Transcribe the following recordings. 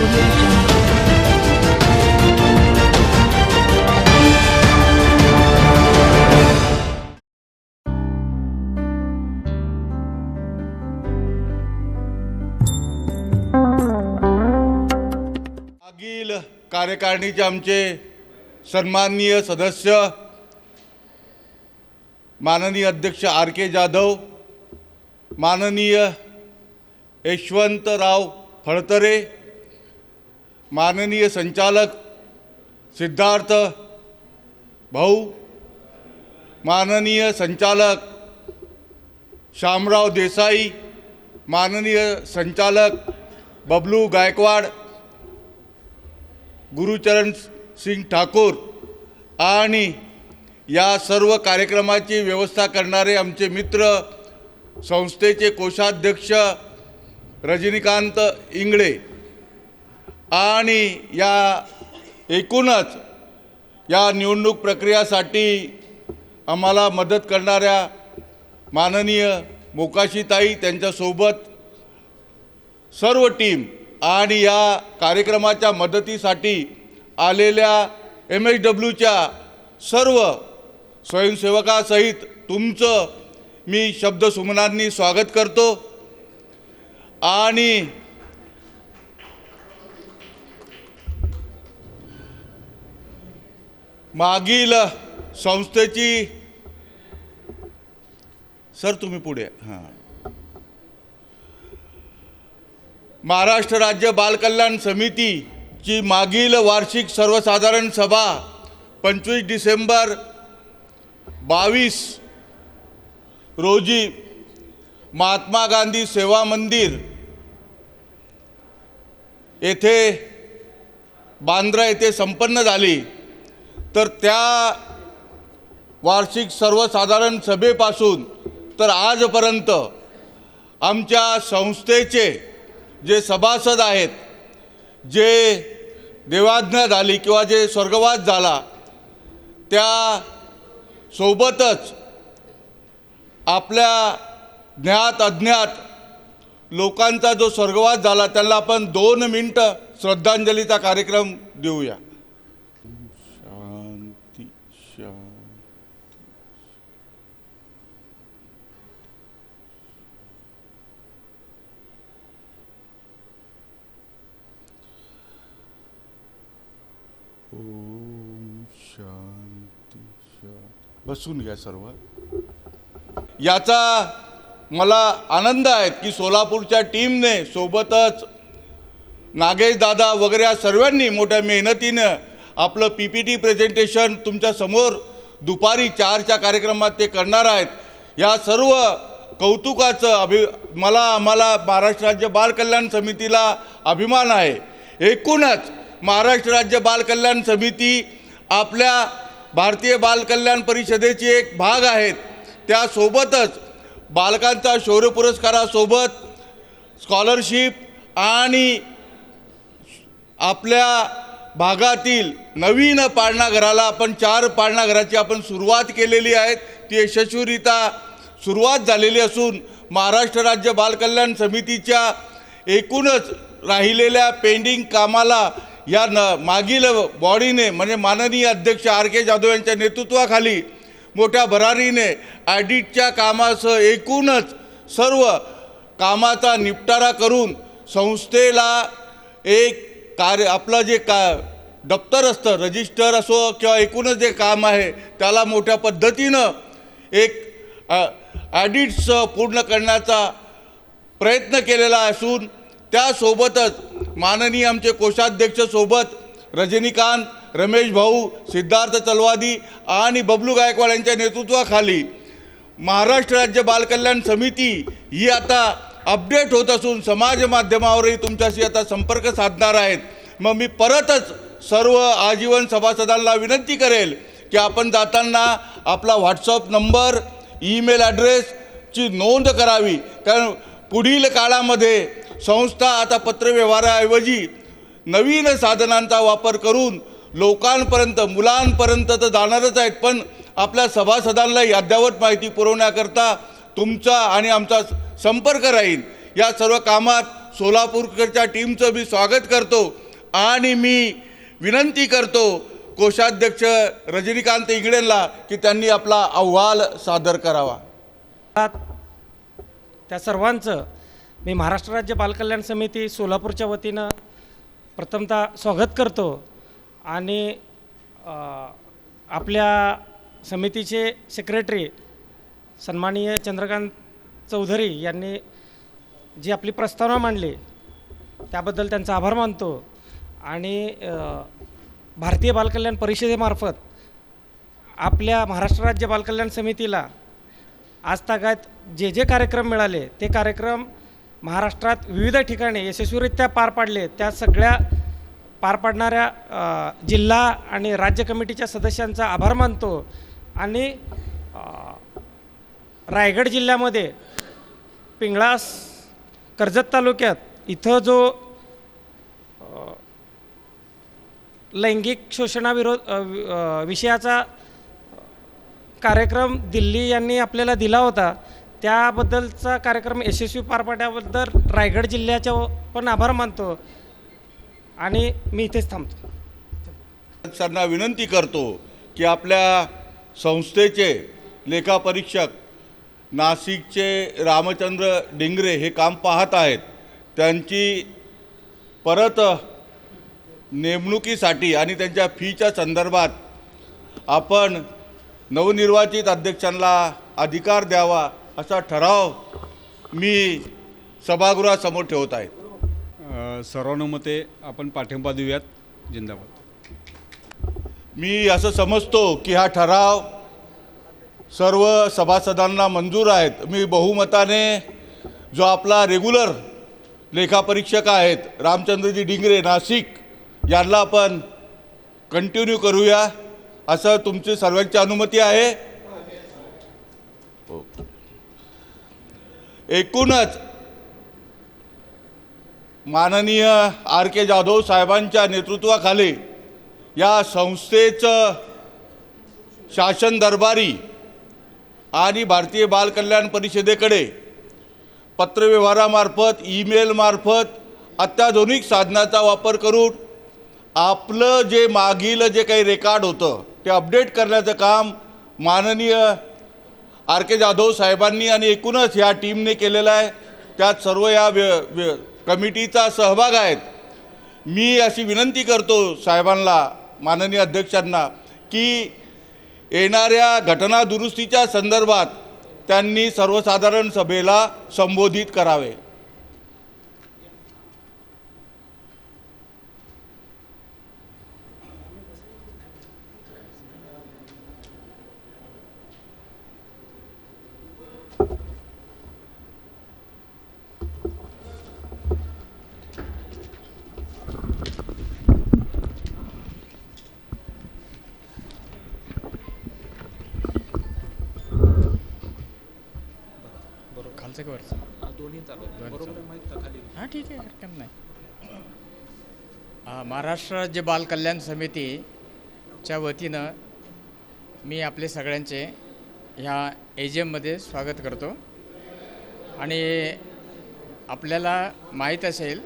Audio Jungle. मागील कार्यकारिणीचे आमचे सन्माननीय सदस्य माननीय अध्यक्ष R.K. जाधव, माननीय यशवंतराव फळतरे, माननीय संचालक सिद्धार्थ भाऊ, माननीय संचालक शामराव देसाई, माननीय संचालक बबलू गायकवाड, गुरुचरण सिंग ठाकूर आणि या सर्व कार्यक्रमाची व्यवस्था करणारे आमचे मित्र संस्थेचे कोषाध्यक्ष रजनीकांत इंगळे आणि या एकूणच या निवडणूक प्रक्रियासाठी आम्हाला मदत करणाऱ्या माननीय मोकाशीताई, त्यांच्यासोबत सर्व टीम आणि या कार्यक्रमाच्या मदतीसाठी आलेल्या MSWच्या सर्व स्वयंसेवकासहित तुमचं मी शब्दसुमनांनी स्वागत करतो. आणि मागील संस्थेची सर तुम्ही पुढे महाराष्ट्र राज्य बालकल्याण समितीची मागील वार्षिक सर्वसाधारण सभा 25 डिसेंबर 22 रोजी महात्मा गांधी सेवा मंदिर येथे बांद्रा येथे संपन्न झाली. तर त्या वार्षिक सर्वसाधारण सभेपासून तर आजपर्यंत आमच्या संस्थेचे जे सभासद आहेत, जे देवाज्ञा झाली किंवा जे स्वर्गवास झाला, त्या सोबतच आपल्या ज्ञात अज्ञात लोकांचा जो स्वर्गवास झाला त्याला आपण 2 मिनिटं श्रद्धांजलीचा कार्यक्रम देऊया. शांती शांती. ओम शांती शांती. बसून घ्या सर्व. याचा मला आनंद आहे की सोलापूरच्या टीमने सोबतच नागेश दादा वगैरे या सर्वांनी मोठ्या मेहनतीनं आपलं PPT प्रेझेंटेशन तुमच्या समोर दुपारी 4च्या कार्यक्रमात ते करणार आहेत. या सर्व कौतुकाचं आम्हाला महाराष्ट्र राज्य बालकल्याण समितीला अभिमान आहे. एकूणच महाराष्ट्र राज्य बालकल्याण समिती आपल्या भारतीय बालकल्याण परिषदेची एक भाग आहेत. त्यासोबतच बालकांचा शौर्य पुरस्कारासोबत स्कॉलरशिप आणि आपल्या भागातील नवीन पाळणाघराला आपण 4 पाळणाघराची आपण सुरुवात केलेली आहे. ती यशस्वीरित्या सुरुवात झालेली असून महाराष्ट्र राज्य बालकल्याण समितीच्या एकूणच राहिलेल्या पेंडिंग कामाला या मागील बॉडीने म्हणजे माननीय अध्यक्ष R.K. जाधव यांच्या नेतृत्वाखाली मोठ्या भरारीने ऑडिटच्या कामासह एकूणच सर्व कामाचा निपटारा करून संस्थेला एक कार्य आपलं जे दप्तर असतं, रजिस्टर असो किंवा एकूणच जे काम आहे त्याला मोठ्या पद्धतीनं एक ऑडिट्स पूर्ण करण्याचा प्रयत्न केलेला असून त्यासोबतच माननीय आमचे कोषाध्यक्ष सोबत रजनीकांत, रमेश भाऊ, सिद्धार्थ चलवादी आणि बबलू गायकवाड यांच्या नेतृत्वाखाली महाराष्ट्र राज्य बालकल्याण समिती ही आता अपडेट होत असून समाज माध्यमावरही तुमच्याशी आता संपर्क साधणार आहेत. मग मी परतच सर्व आजीवन सभासदांना विनंती करेल की आपण जाताना आपला व्हॉट्सअप नंबर, ईमेल ॲड्रेसची नोंद करावी. कारण पुढील काळामध्ये संस्था आता पत्रव्यवहाराऐवजी नवीन साधनांचा वापर करून लोकांपर्यंत, मुलांपर्यंत तर जाणारच आहेत, पण आपल्या सभासदांनाही अद्ययावत माहिती पुरवण्याकरता तुमचा आणि आमचा संपर्क राहील. या सर्व कामात सोलापूरच्या टीमचं मी स्वागत करतो आणि मी विनंती करतो कोषाध्यक्ष रजनीकांत इंगळेंना की त्यांनी आपला अहवाल सादर करावा. त्या सर्वांचं मी महाराष्ट्र राज्य बालकल्याण समिती सोलापूरच्या वतीनं प्रथमतः स्वागत करतो आणि आपल्या समितीचे सेक्रेटरी सन्माननीय चंद्रकांत चौधरी यांनी जी आपली प्रस्तावना मांडली त्याबद्दल त्यांचा आभार मानतो आणि भारतीय बालकल्याण परिषदेमार्फत आपल्या महाराष्ट्र राज्य बालकल्याण समितीला आजतागायत जे कार्यक्रम मिळाले ते कार्यक्रम महाराष्ट्रात विविध ठिकाणी यशस्वीरित्या पार पाडले त्या सगळ्या पार पाडणाऱ्या जिल्हा आणि राज्य कमिटीच्या सदस्यांचा आभार मानतो आणि रायगड जिल्ह्यामध्ये पिंगळास कर्जत तालुक्यात इथं जो लैंगिक शोषणाविरोध विषयाचा कार्यक्रम दिल्ली यांनी आपल्याला दिला होता त्याबद्दलचा कार्यक्रम यशस्वी पार पाडल्याबद्दल रायगड जिल्ह्याच्या पण आभार मानतो आणि मी इथेच थांबतो. सरना विनंती करतो की आपल्या संस्थेचे लेखापरीक्षक नाशिकचे रामचंद्र डिंगरे हे काम पाहत आहेत. त्यांची परत नेमणुकीसाठी आणि त्यांच्या फीच्या संदर्भात आपण नवनिर्वाचित अध्यक्षांना अधिकार द्यावा असा ठराव मी सभागृहासमोर ठेवत आहे. सर्वानुमते आपण पाठिंबा देऊयात. जिंदाबाद. मी असं समजतो की हा ठराव सर्व सभासदांना मंजूर आहेत. मी बहुमताने जो आपला रेग्युलर लेखापरीक्षक आहेत रामचंद्रजी डिंगरे नाशिक यांना आपण कंटिन्यू करूया असं तुमची सर्वांची अनुमती आहे. एकूणच माननीय आर के जाधव साहेबांच्या नेतृत्वाखाली या संस्थेचं शासन दरबारी आणि भारतीय बालकल्याण परिषदेकडे पत्रव्यवहारामार्फत ईमेलमार्फत अत्याधुनिक साधनाचा वापर करून आपलं जे मागील जे काही रेकॉर्ड होतं ते अपडेट करण्याचं काम माननीय आर के जाधव साहेबांनी आणि एकूणच ह्या टीमने केलेलं आहे. त्यात सर्व या कमिटीचा सहभाग आहेत. मी अशी विनंती करतो साहेबांना माननीय अध्यक्षांना की येणाऱ्या घटना दुरुस्तीच्या संदर्भात त्यांनी सर्वसाधारण सभेला संबोधित करावे. खालचं की वरचं दोन्ही चालू बरोबर माहीत का खाली. हां ठीक आहे हरकत नाही. महाराष्ट्र राज्य बालकल्याण समितीच्या वतीनं मी आपले सगळ्यांचे ह्या एजीएममध्ये स्वागत करतो आणि आपल्याला माहीत असेल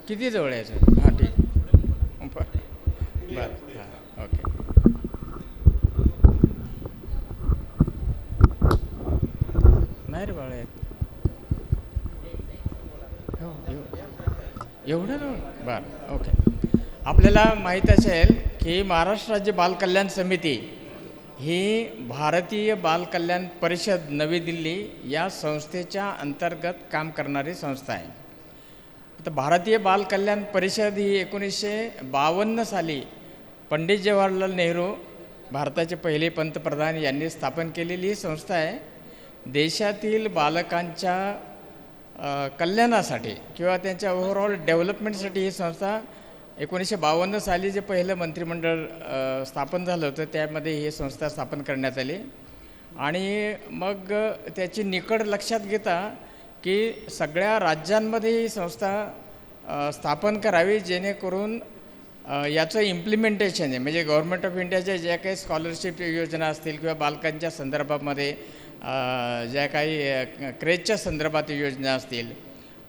किती जवळ यायचं. हां ठीक बरं हां ओके. नाही रे बाळा हो एवढं जवळ बरं ओके. आपल्याला माहीत असेल की महाराष्ट्र राज्य बालकल्याण समिती ही भारतीय बालकल्याण परिषद नवी दिल्ली या संस्थेच्या अंतर्गत काम करणारी संस्था आहे. आता भारतीय बालकल्याण परिषद ही 1952 साली पंडित जवाहरलाल नेहरू भारताचे पहिले पंतप्रधान यांनी स्थापन केलेली ही संस्था आहे. देशातील बालकांच्या कल्याणासाठी किंवा त्यांच्या ओव्हरऑल डेव्हलपमेंटसाठी ही संस्था 1952 साली जे पहिलं मंत्रिमंडळ स्थापन झालं होतं त्यामध्ये ही संस्था स्थापन करण्यात आली आणि मग त्याची निकड लक्षात घेता की सगळ्या राज्यांमध्ये ही संस्था स्थापन करावी जेणेकरून याचं इम्प्लिमेंटेशन आहे, म्हणजे गव्हर्नमेंट ऑफ इंडियाच्या ज्या काही स्कॉलरशिप योजना असतील किंवा बालकांच्या संदर्भामध्ये ज्या काही क्रेजच्या संदर्भात योजना असतील,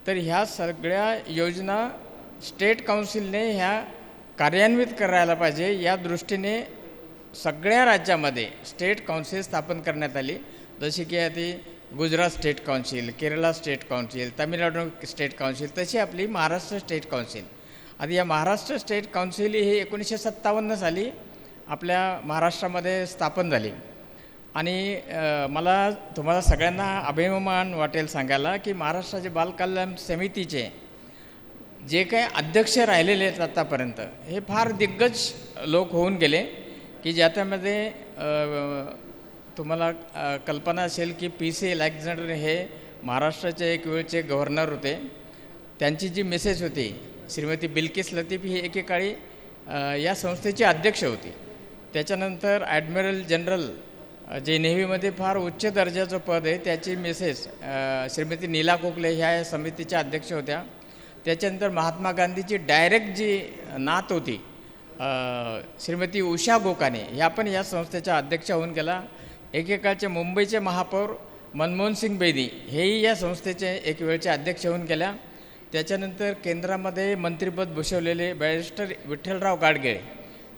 तर ह्या सगळ्या योजना स्टेट काउन्सिलने ह्या कार्यान्वित करायला पाहिजे. या दृष्टीने सगळ्या राज्यामध्ये स्टेट काउन्सिल स्थापन करण्यात आली, जशी की ती Gujarat state council, Kerala state council, Tamil Nadu state council, तशी आपली महाराष्ट्र स्टेट काउन्सिल. आता या महाराष्ट्र स्टेट काउन्सिल ही 1957 साली आपल्या महाराष्ट्रामध्ये स्थापन झाली. आणि मला तुम्हाला सगळ्यांना अभिमान वाटेल सांगायला की महाराष्ट्राचे बालकल्याण समितीचे जे काही अध्यक्ष राहिलेले आहेत आत्तापर्यंत, हे फार दिग्गज लोक होऊन गेले की ज्याच्यामध्ये तुम्हाला कल्पना असेल की PC अलेक्झांडर हे महाराष्ट्राचे एक वेळचे गव्हर्नर होते. त्यांची जी मिसेस होती श्रीमती बिल्किस लतीफ ही एकेकाळी या संस्थेची अध्यक्ष होती. त्याच्यानंतर ॲडमिरल जनरल जे नेव्हीमध्ये फार उच्च दर्जाचं पद आहे, त्याची मिसेस श्रीमती नीला कोकले ह्या या समितीच्या अध्यक्ष होत्या. त्याच्यानंतर महात्मा गांधीची डायरेक्ट जी नात होती श्रीमती उषा गोकाने, ह्या पण या संस्थेच्या अध्यक्ष होऊन गेला. एकेकाळचे मुंबईचे महापौर मनमोहन सिंग बेदी हेही या संस्थेचे एक वेळचे अध्यक्ष होऊन गेल्या. त्याच्यानंतर केंद्रामध्ये मंत्रिपद भूषवलेले बॅरिस्टर विठ्ठलराव गाडगीळ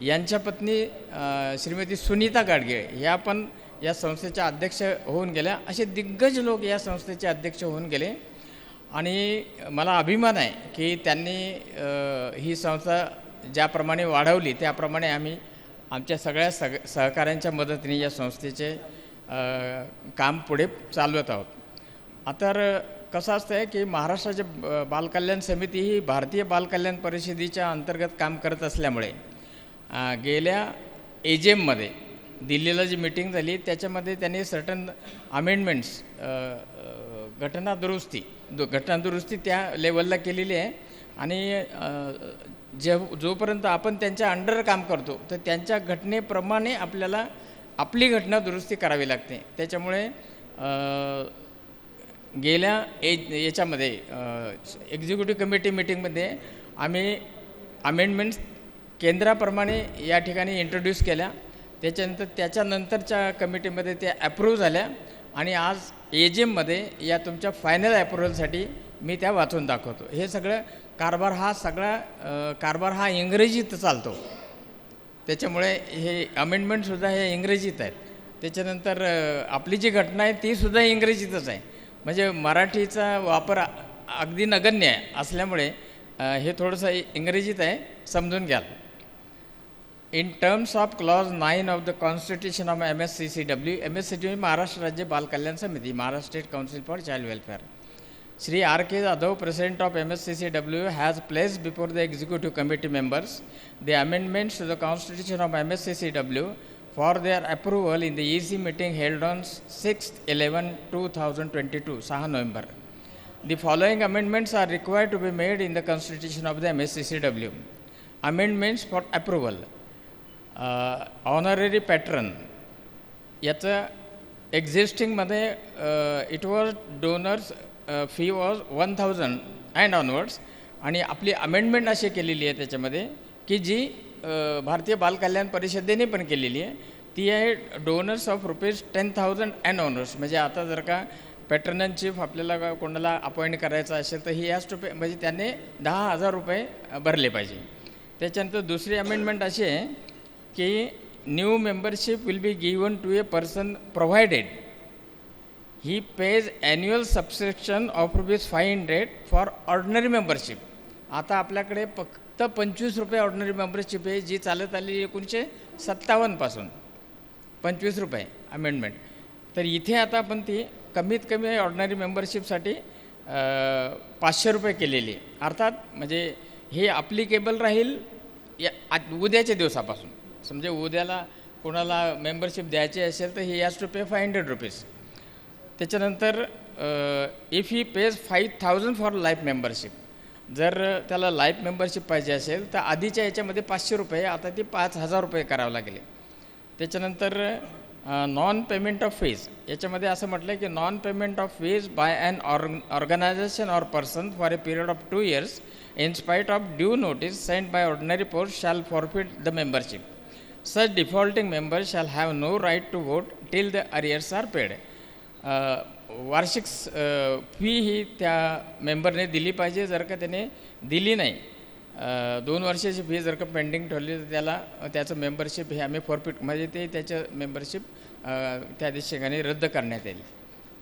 यांच्या पत्नी श्रीमती सुनीता गाडगीळ ह्या पण या संस्थेच्या अध्यक्ष होऊन गेल्या. असे दिग्गज लोक या संस्थेचे अध्यक्ष होऊन गेले. आणि मला अभिमान आहे की त्यांनी ही संस्था ज्याप्रमाणे वाढवली त्याप्रमाणे आम्ही आमच्या सगळ्या सहकाऱ्यांच्या मदतीने या संस्थेचे काम पुढे चालवत आहोत. आता कसं असतं आहे की महाराष्ट्राचे बालकल्याण समिती ही भारतीय बालकल्याण परिषदेच्या अंतर्गत काम करत असल्यामुळे गेल्या AGMमध्ये दिल्लीला जी मीटिंग झाली त्याच्यामध्ये त्यांनी सर्टन अमेंडमेंट्स घटनादुरुस्ती त्या लेवलला केलेली आहे. आणि जोपर्यंत आपण त्यांच्या अंडर काम करतो तर त्यांच्या घटनेप्रमाणे आपल्याला आपली घटना दुरुस्ती करावी लागते. त्याच्यामुळे गेल्या याच्यामध्ये एक्झिक्युटिव्ह कमिटी मीटिंगमध्ये आम्ही अमेंडमेंट्स केंद्राप्रमाणे या ठिकाणी इंट्रोड्यूस केल्या. त्याच्यानंतरच्या कमिटीमध्ये त्या अप्रूव्ह झाल्या आणि आज AGMमध्ये या तुमच्या फायनल अप्रुव्हलसाठी मी त्या वाचून दाखवतो. हे सगळं कारभार हा इंग्रजीत चालतो, त्याच्यामुळे हे अमेंडमेंटसुद्धा हे इंग्रजीत आहेत. त्याच्यानंतर आपली जी घटना आहे तीसुद्धा इंग्रजीतच आहे, म्हणजे मराठीचा वापर अगदी नगण्य आहे असल्यामुळे हे थोडंसं इंग्रजीत आहे, समजून घ्याल. In terms of clause 9 of the Constitution of MSCCW Maharashtra राज्य बाल कल्याण समिती, Maharashtra State Council for Child Welfare. Shri R.K. Jadhav, President of MSCCW, has placed before the Executive Committee members the amendments to the Constitution of MSCCW for their approval in the EC meeting held on 6/11/2022, 6 November. The following amendments are required to be made in the Constitution of the MSCCW. Amendments for approval. Honorary patron याचं एक्झिस्टिंगमध्ये it was donors fee was 1000 and onwards. आणि आपली amendment अशी केलेली आहे त्याच्यामध्ये की जी भारतीय बालकल्याण परिषदेने पण केलेली आहे, ती आहे डोनर्स ऑफ ₹10,000 अँड ऑनवर्ड्स. म्हणजे आता जर का पॅटर्न इन चीफ आपल्याला कोणाला अपॉइंट करायचं असेल तर ही हॅज टू पे, म्हणजे त्याने ₹10,000 भरले पाहिजे. त्याच्यानंतर दुसरी अमेंडमेंट अशी आहे की new membership will be given to a person provided he pays annual subscription of ₹500 for ordinary membership. आता आपल्याकडे फक्त ₹25 ऑर्डिनरी मेंबरशिप आहे, जी चालत आली 1957 पासून ₹25 अमेंडमेंट. तर इथे आता आपण ती कमीत कमी ऑर्डिनरी मेंबरशिपसाठी ₹500 केलेली आहे. अर्थात म्हणजे हे ॲप्लिकेबल राहील उद्याच्या दिवसापासून. समजा उद्याला कोणाला मेंबरशिप द्यायची असेल तर ही हॅज टू पे ₹500. त्याच्यानंतर if he page 5,000 for life membership, जर त्याला लाईफ मेंबरशिप पाहिजे असेल तर आधीच्या याच्यामध्ये ₹500, आता ती ₹5,000 करावं लागेल. त्याच्यानंतर नॉन पेमेंट ऑफ फीज, याच्यामध्ये असं म्हटलं आहे की non payment of fees by an organisation or person for a period of 2 years in spite of due notice sent by ordinary post shall forfeit the membership. Such defaulting members shall have no right to vote till the arrears are paid. वार्षिक fee ही त्या मेंबरने दिली पाहिजे. जर का त्याने दिली नाही, 2 वर्षाची फी जर का पेंडिंग ठेवली तर त्याला त्याचं मेंबरशिप हे आम्ही फॉरफिट म्हणजे ते त्याचं मेंबरशिप त्या ठिकाणी रद्द करण्यात येईल.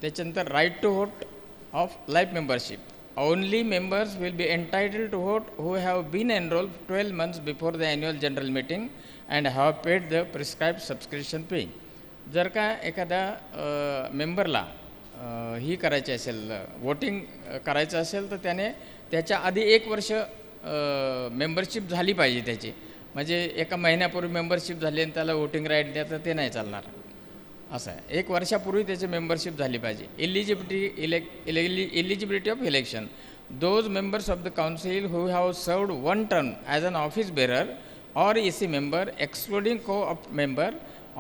त्याच्यानंतर right to vote of life membership. Only members will be entitled to vote who have been enrolled 12 months before the annual general meeting and have paid the prescribed subscription fee. जर का एखाद्या मेंबरला ही करायची असेल, वोटिंग करायचं असेल, तर त्याने त्याच्या आधी 1 वर्ष मेंबरशिप झाली पाहिजे त्याची. म्हणजे एका महिन्यापूर्वी मेंबरशिप झाली आणि त्याला वोटिंग राईट द्यायचं ते नाही चालणार. असं आहे, 1 वर्षापूर्वी त्याची मेंबरशिप झाली पाहिजे. Eligibility of election. Those members of the council who have served 1 term as an office bearer or EC member excluding co-op member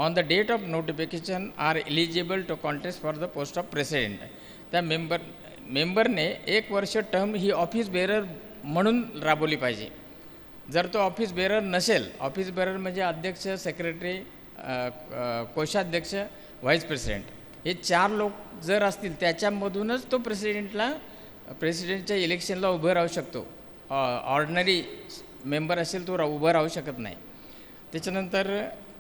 on the date of notification are eligible to contest for the post of president. त्या मेंबरने 1 वर्ष term ही office bearer म्हणून राबवली पाहिजे. जर तो office bearer नसेल, office bearer म्हणजे अध्यक्ष, सेक्रेटरी, कोषाध्यक्ष, व्हाईस प्रेसिडेंट, हे 4 लोक जर असतील त्याच्यामधूनच तो प्रेसिडेंटच्या इलेक्शनला उभं राहू शकतो. ऑर्डिनरी मेंबर असेल तो उभं राहू शकत नाही. त्याच्यानंतर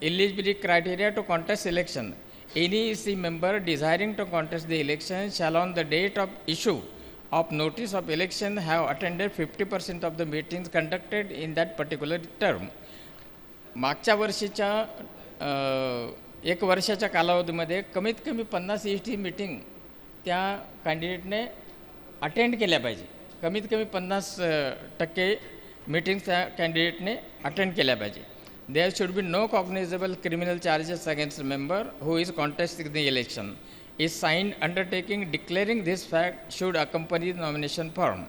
eligibility criteria to contest election. Any EC member desiring to contest the election shall on the date of issue of notice of election have attended 50% of the meetings conducted in that particular term. मागच्या वर्षीच्या 1 वर्षाच्या कालावधीमध्ये कमीत कमी 50 EC meeting त्या कॅन्डिडेटने attend केल्या पाहिजे. कमीत कमी 50% मीटिंग्स त्या कॅन्डिडेटने अटेंड केल्या पाहिजे. There should be no cognizable criminal charges against member who is contesting the election. Is signed undertaking declaring this fact should accompany nomination form.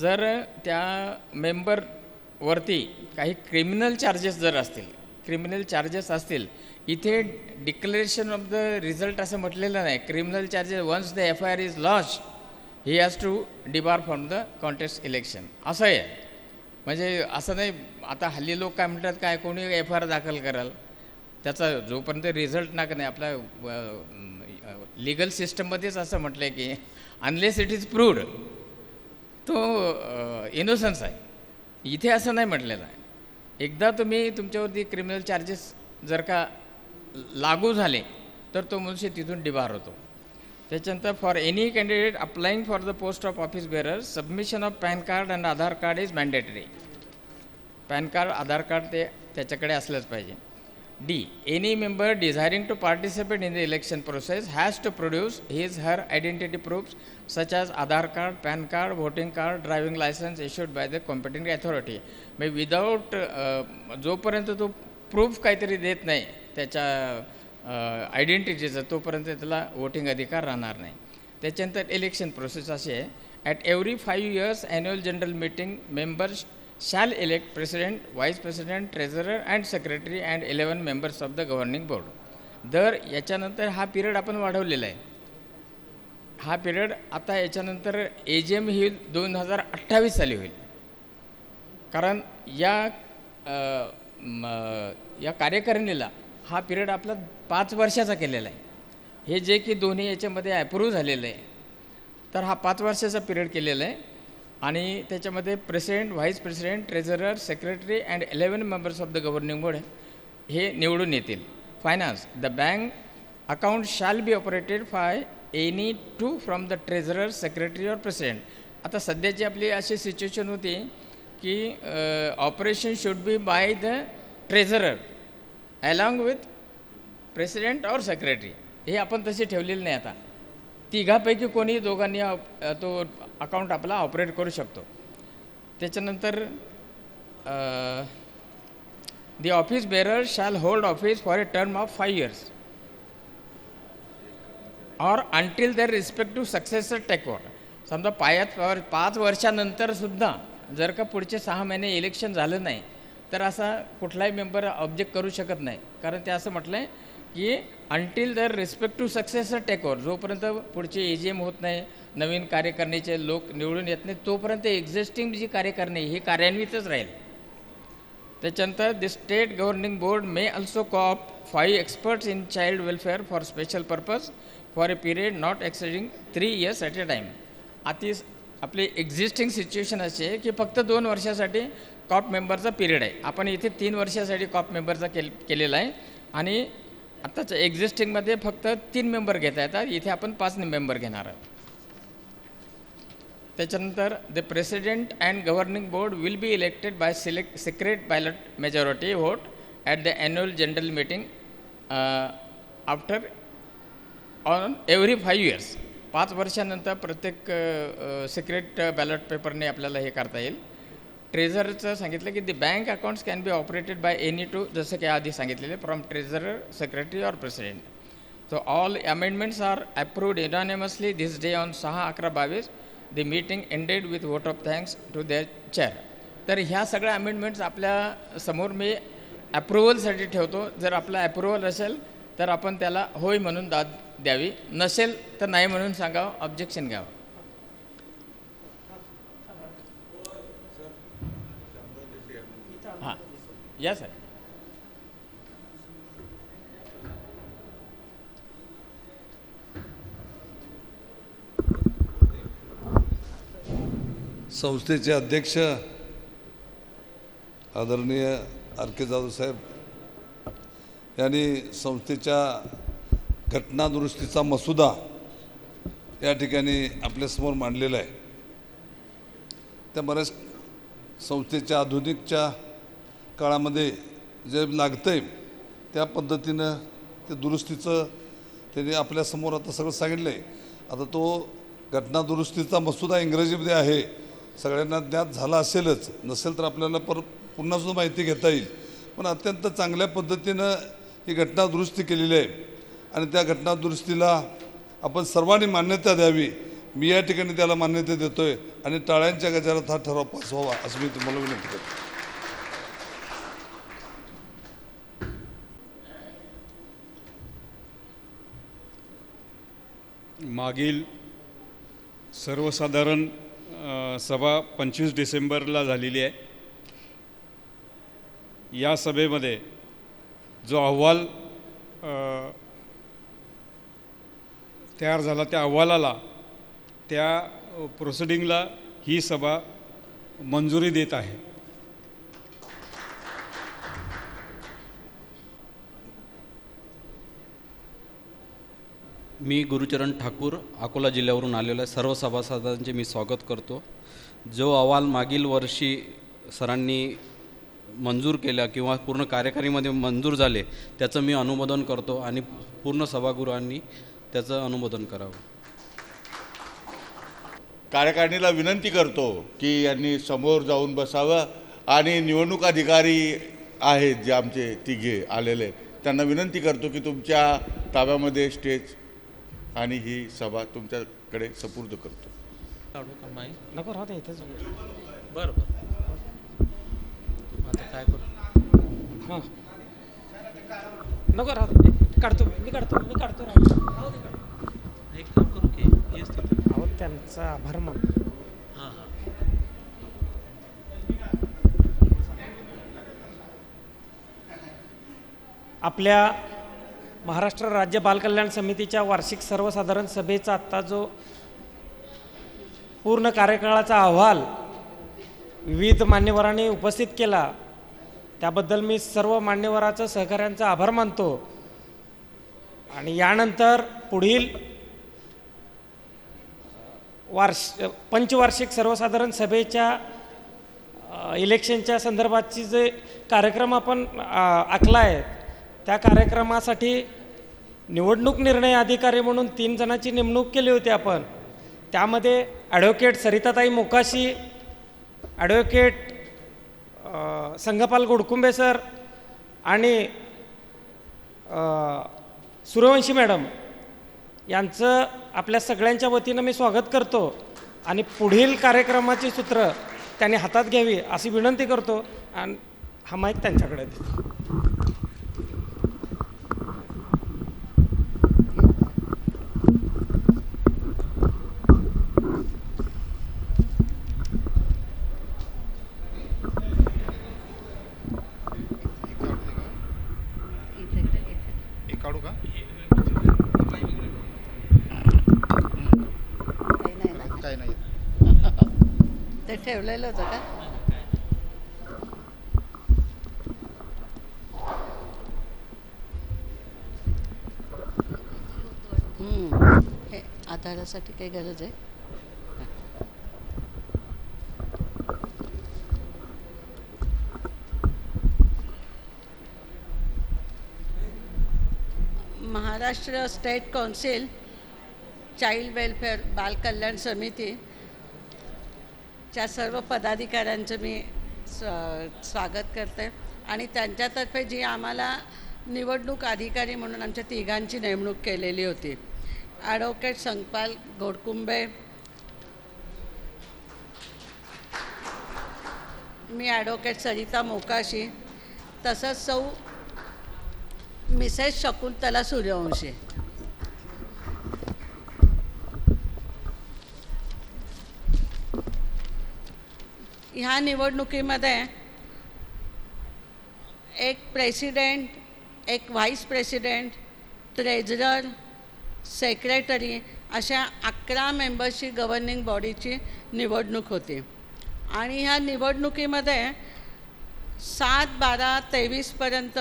जर त्या मेंबरवरती काही क्रिमिनल चार्जेस जर असतील, इथे डिक्लेरेशन ऑफ द रिझल्ट असं म्हटलेलं नाही. Criminal charges once the FIR is lost he has to debar from the contest election. असं आहे. म्हणजे असं नाही, आता हल्ली लोक काय म्हणतात, काय कोणी FIR दाखल कराल, त्याचा जोपर्यंत रिझल्ट नाही आपल्या लिगल सिस्टममध्येच असं म्हटलं आहे की अनलेस इट इज प्रूव्ड तो इनोसन्स आहे. इथे असं नाही म्हटलेलं आहे. एकदा तुम्ही तुमच्यावरती क्रिमिनल चार्जेस जर का लागू झाले तर तो मनुष्य तिथून डिबार होतो. त्याच्यानंतर for any candidate applying for the post of office bearer submission of PAN card and Aadhaar card is mandatory. PAN card, Aadhaar card ते त्याच्याकडे असलंच पाहिजे. D. Any member desiring to participate in the election process has to produce his her identity proofs such as Aadhaar card, PAN card, voting card, driving licence issued by the competent authority. म्हणजे without जोपर्यंत तो proof काहीतरी देत नाही त्याच्या आयडेंटिटीचं, तोपर्यंत त्याला voting अधिकार राहणार नाही. त्याच्यानंतर इलेक्शन प्रोसेस अशी आहे. At every 5 years annual general meeting members shall elect president, vice president, treasurer and secretary and 11 members of the governing board. याच्यानंतर हा पिरियड आपण वाढवलेला आहे. हा पिरियड आता याच्यानंतर AGM ही 2028 साली होईल. कारण या कार्यकारिणीला हा पिरियड आपला 5 वर्षाचा केलेला आहे. हे जे की दोन्ही याच्यामध्ये अप्रूव्ह झालेलं आहे, तर हा 5 वर्षाचा पिरियड केलेला आहे. आणि त्याच्यामध्ये president, vice president, treasurer, secretary and 11 members of the governing board हे निवडून येतील. Finance. The bank account shall be operated by any 2 from the treasurer, secretary और प्रेसिडेंट. आता सध्याची आपली अशी सिच्युएशन होती की operation should be by the treasurer along with president और सेक्रेटरी. हे आपण तसे ठेवलेले नाही. आता तिघापैकी कोणी दोघांनी तो अकाउंट आपला ऑपरेट करू शकतो. त्याच्यानंतर the office bearer shall hold office for a term of 5 years और until their respective successor take over. समजा 5 वर्षानंतरसुद्धा जर का पुढचे 6 महिने इलेक्शन झालं नाही तर असा कुठलाही मेंबर ऑब्जेक्ट करू शकत नाही. कारण ते असं म्हटलं आहे की until the respective successor take over, जोपर्यंत पुढचे AGM होत नाही, नवीन कार्यकारिणीचे लोक निवडून येत नाही, तोपर्यंत एक्झिस्टिंग जी कार्यकारिणी ही कार्यान्वितच राहील. त्याच्यानंतर the state governing board may also co-opt 5 experts in child welfare for special purpose for a period not exceeding 3 years at a time. आपली एक्झिस्टिंग सिच्युएशन अशी आहे की फक्त 2 वर्षासाठी कॉप मेंबरचा पिरियड आहे. आपण इथे 3 वर्षासाठी कॉप मेंबरचा केलेला आहे आणि आत्ताच्या एक्झिस्टिंगमध्ये फक्त 3 मेंबर घेता येतात, इथे आपण 5 मेंबर घेणार आहोत. त्याच्यानंतर the president and governing board will be elected by secret ballot majority vote at the annual general meeting after on every 5 years. 5 वर्षानंतर प्रत्येक सिक्रेट बॅलट पेपरने आपल्याला हे करता येईल. ट्रेझरचं सांगितलं की the bank accounts can be operated by any two, जसं की आधी सांगितलेले, from treasurer, secretary or president. So all amendments are approved unanimously this day on 6/11/22. The meeting ended with vote of thanks to their chair. तर ह्या सगळ्या amendments आपल्या समोर मी अप्रुव्हलसाठी ठेवतो. जर आपला अप्रुव्हल असेल तर आपण त्याला होय म्हणून दाद द्यावी, नसेल तर नाही म्हणून सांगावं, ऑब्जेक्शन घ्यावं. हां, या सर. संस्थेचे अध्यक्ष आदरणीय RK जाधव साहेब यांनी संस्थेच्या घटनादुरुस्तीचा मसुदा या ठिकाणी आपल्यासमोर मांडलेला आहे. त्या बऱ्याच संस्थेच्या आधुनिकच्या काळामध्ये जे लागतं आहे त्या पद्धतीनं ते दुरुस्तीचं त्यांनी आपल्यासमोर आता सगळं सांगितलं आहे. आता तो घटनादुरुस्तीचा मसुदा इंग्रजीमध्ये आहे, सगळ्यांना ज्ञात झाला असेलच, नसेल तर आपल्याला पुन्हासुद्धा माहिती घेता येईल. पण अत्यंत चांगल्या पद्धतीनं ही घटना दुरुस्ती केलेली आहे आणि त्या घटना दुरुस्तीला आपण सर्वांनी मान्यता द्यावी. मी या ठिकाणी त्याला मान्यता देतो आहे आणि टाळ्यांच्या गजरात हा ठराव पास व्हावा असं मी तुम्हाला विनंती करतो. मागील सर्वसाधारण सभा 25 डिसेंबरला झालेली आहे. या सभेमध्ये जो अहवाल तयार झाला त्या अहवालाला, त्या प्रोसिडिंगला ही सभा मंजुरी देत आहे. मी गुरुचरण ठाकूर अकोला जिल्ह्यावरून आलेलो आहे. सर्व सभासदांचे मी स्वागत करतो. जो अहवाल मागील वर्षी सरांनी मंजूर केला किंवा पूर्ण कार्यकारिणीमध्ये मंजूर झाले त्याचं मी अनुमोदन करतो आणि पूर्ण सभागृहांनी त्याचं अनुमोदन करावं. कार्यकारिणीला विनंती करतो की यांनी समोर जाऊन बसावं आणि निवडणूक अधिकारी आहेत जे आमचे तिघे आलेले, त्यांना विनंती करतो की तुमच्या ताब्यामध्ये स्टेज आणि ही सभा तुमच्याकडे सुपूर्द करतो. नको राहू दे इथेच. बरं बरं, आता काय करू? हां, नको राहू दे. काढतो मी काढतो राहू दे. एक काम करू की येस तिथे. अहो त्यांचा आभार मान. हां हां, आपल्या महाराष्ट्र राज्य बालकल्याण समितीच्या वार्षिक सर्वसाधारण सभेचा आत्ता जो पूर्ण कार्यकाळाचा अहवाल विविध मान्यवरांनी उपस्थित केला त्याबद्दल मी सर्व मान्यवरांचं, सहकाऱ्यांचा आभार मानतो. आणि यानंतर पुढील पंचवार्षिक सर्वसाधारण सभेच्या इलेक्शनच्या संदर्भातची जे कार्यक्रम आपण आखला आहे त्या कार्यक्रमासाठी निवडणूक निर्णय अधिकारी म्हणून 3 जणांची नेमणूक केली होती आपण. त्यामध्ये ॲडव्होकेट सरिताताई मोकाशी, ॲडव्होकेट संघपाल गोडकुंबे सर आणि सूर्यवंशी मॅडम यांचं आपल्या सगळ्यांच्या वतीनं मी स्वागत करतो आणि पुढील कार्यक्रमाची सूत्र त्यांनी हातात घ्यावी अशी विनंती करतो. आणि हा माईक त्यांच्याकडे देतो. ते ठेवलेलं होतं का? हे आधारासाठी काही गरज आहे? Maharashtra state council child welfare बाल कल्याण समिती च्या सर्व पदाधिकाऱ्यांचं मी स्वागत करते आणि त्यांच्यातर्फे जी आम्हाला निवडणूक अधिकारी म्हणून आमच्या तिघांची नेमणूक केलेली होती, ॲडव्होकेट संगपाल घोडकुंबे, मी ॲडव्होकेट सरिता मोकाशी, तसंच सौ मिसेस शकुंतला सूर्यवंशी. ह्या निवडणुकीमध्ये एक प्रेसिडेंट, एक व्हाईस प्रेसिडेंट, ट्रेझरर, सेक्रेटरी अशा 11 मेंबर्सची गव्हर्निंग बॉडीची निवडणूक होती. आणि ह्या निवडणुकीमध्ये 7/12/23पर्यंत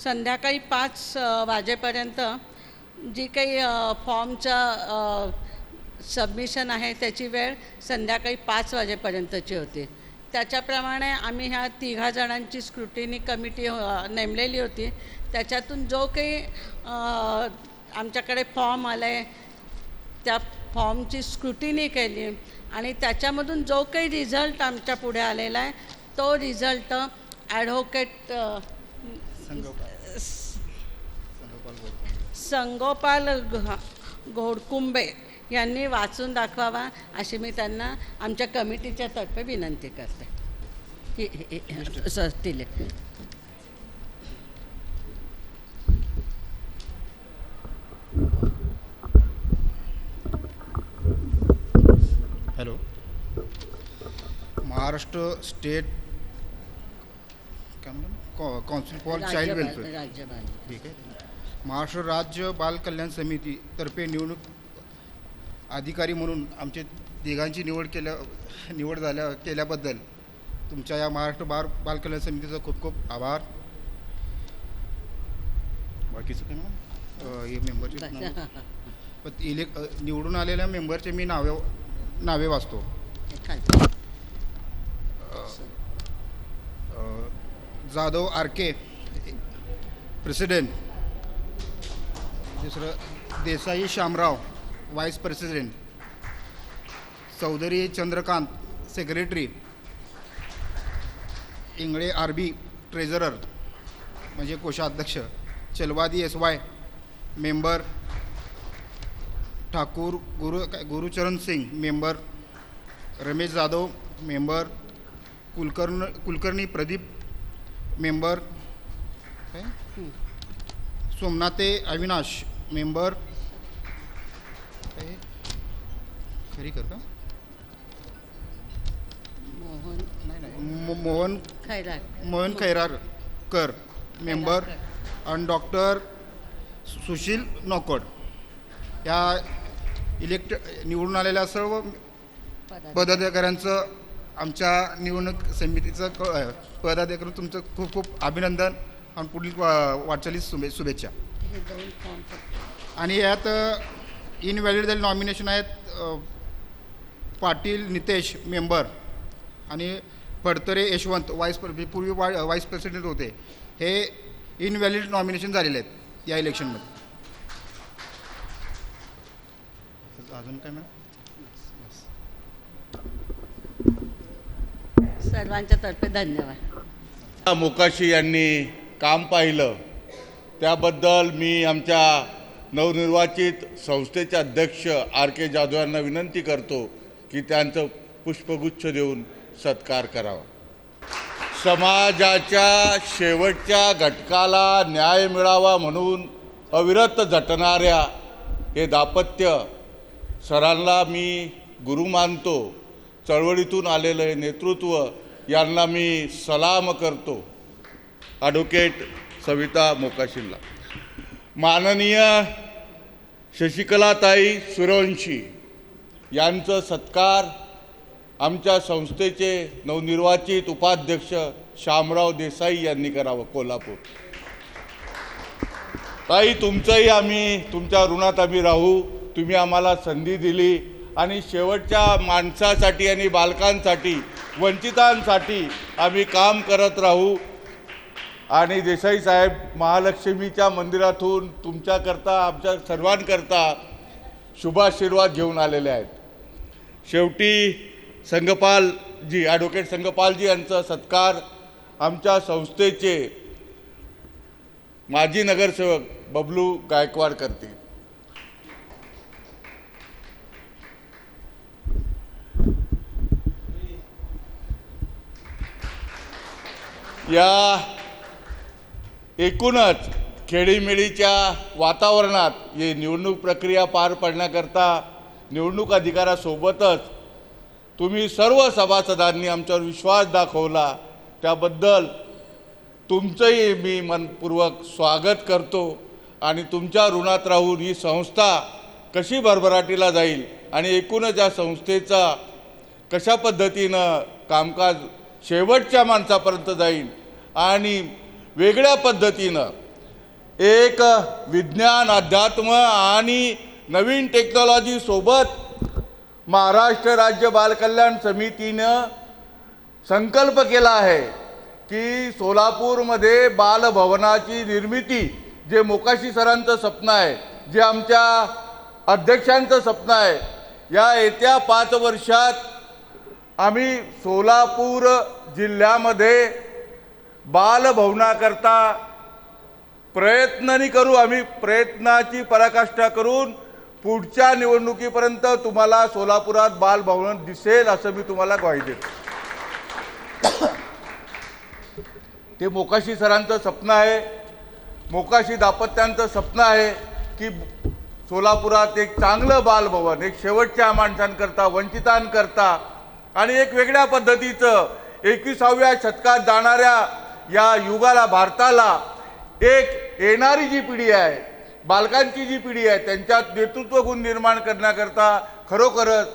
संध्याकाळी 5 वाजेपर्यंत जी काही फॉर्मचं सबमिशन आहे त्याची वेळ संध्याकाळी 5 वाजेपर्यंतची होती. त्याच्याप्रमाणे आम्ही ह्या 3 जणांची स्क्रुटिनी कमिटी नेमलेली होती. त्याच्यातून जो काही आमच्याकडे फॉर्म आला आहे त्या फॉर्मची स्क्रुटिनी केली आणि त्याच्यामधून जो काही रिझल्ट आमच्या पुढे आलेला आहे तो रिझल्ट ॲडव्होकेट संगोपाल घोडकुंबे यांनी वाचून दाखवावा अशी मी त्यांना आमच्या कमिटीच्या तर्फे विनंती करते. दिले. हॅलो, महाराष्ट्र स्टेट काय म्हणतात काउन्सिल फॉर चाइल्ड वेलफेअर, राज्य ठीक आहे. महाराष्ट्र राज्य बाल कल्याण समितीतर्फे निवडणूक अधिकारी म्हणून आमचे तिघांची निवड केल्याबद्दल तुमच्या या महाराष्ट्र बाल कल्याण समितीचा खूप खूप आभार. बाकीचं काय मॅडम हे मेंबरचे निवडून आलेल्या मेंबरचे मी नावे वाचतो. जाधव आर.के. प्रेसिडेंट. दुसरं Desai Shamrao vice president. Chaudhari Chandrakant secretary. Ingale R B. Treasurer म्हणजे कोषाध्यक्ष. Chalwadi S Y. Member. Thakur Gurucharan Singh member. Ramesh Jadhav member. Kulkarni Pradeep member. Somnathe Avinash member. Kharikar का मोहन खैरारकर मेंबर. आणि डॉक्टर सुशील नौकोड. या निवडून आलेल्या सर्व पदाधिकाऱ्यांचं आमच्या निवडणूक समितीचं पदाधिकारी तुमचं खूप खूप अभिनंदन आणि पुढील वाटचालीस शुभेच्छा. आणि यात इनव्हॅलिड झालेले नॉमिनेशन आहेत पाटील नितेश मेंबर आणि फडतरे यशवंत पूर्वी व्हाईस प्रेसिडेंट होते. हे इनव्हॅलिड नॉमिनेशन झालेले आहेत या इलेक्शनमध्ये. अजून काय मॅम? सर्वांच्या तर्फे धन्यवाद. मोकाशी यांनी काम पाहिलं त्याबद्दल मी आमच्या नवनिर्वाचित संस्थेचे अध्यक्ष आर.के. जाधव यांना विनंती करतो की त्यांचं पुष्पगुच्छ देऊन सत्कार करावा. समाजाच्या शेवटच्या घटकाला न्याय मिळावा म्हणून अविरत झटणाऱ्या हे दाम्पत्य सरांना मी गुरु मानतो. चळवळीतून आलेलं हे नेतृत्व यांना मी सलाम करतो. ॲडव्होकेट सविता मोकाशीला. माननीय शशिकलाताई सूर्यवंशी यांचं सत्कार आमच्या संस्थेचे नवनिर्वाचित उपाध्यक्ष शामराव देसाई यांनी करावं कोल्हापूर. ताई, तुमच्या ऋणात आम्ही राहू. तुम्ही आम्हाला संधी दिली आणि शेवटच्या माणसासाठी आणि बालकांसाठी, वंचितांसाठी आम्ही काम करत राहू. आणि देसाई साहेब महालक्ष्मीच्या मंदिरातून तुमच्याकरता, आमच्या सर्वांकरता शुभाशीर्वाद घेऊन आलेले आहेत. शेवटी संघपालजी, ॲडव्होकेट संघपालजी यांचा सत्कार आमच्या संस्थेचे माजी नगरसेवक बबलू गायकवाड करतील. या एकूणच खेळीमेळीच्या वातावरणात ही निवडणूक प्रक्रिया पार पाडण्याकरता निवडणूक अधिकाऱ्यासोबतच तुम्ही सर्व सभासदांनी आमच्यावर विश्वास दाखवला, त्याबद्दल तुमचंही मी मनपूर्वक स्वागत करतो. आणि तुमच्या ऋणात राहून ही संस्था कशी भरभराटीला जाईल आणि एकूणच या संस्थेचा कशा पद्धतीनं कामकाज शेवटच्या माणसापर्यंत जाईल आणि वेगळ्या पद्धतीनं एक विज्ञान, अध्यात्म आणि नवीन टेक्नॉलॉजीसोबत महाराष्ट्र राज्य बालकल्याण समितीनं संकल्प केला आहे की सोलापूरमध्ये बालभवनाची निर्मिती, जे मोकाशी सरांचं स्वप्न आहे, जे आमच्या अध्यक्षांचं स्वप्न आहे, या येत्या 5 वर्षात आम्ही सोलापूर जिल्ह्यामध्ये बालभवनाकरता प्रयत्न करू. आम्ही प्रयत्नाची पराकाष्ठा करून पुढच्या निवडणुकीपर्यंत तुम्हाला सोलापुरात बालभवन दिसेल असं मी तुम्हाला ग्वाही देतो. ते मोकाशी सरांचं स्वप्न आहे, मोकाशी दाम्पत्यांचं स्वप्न आहे की सोलापुरात एक चांगलं बालभवन, एक शेवटच्या माणसांकरता, वंचितांकरता आणि एक वेगळ्या पद्धतीचं 21व्या शतकात जाणाऱ्या या युगाला, भारताला एक येणारी जी पिढी आहे, बालकांची जी पिढी आहे, त्यांच्यात नेतृत्व गुण निर्माण करण्याकरता खरोखरच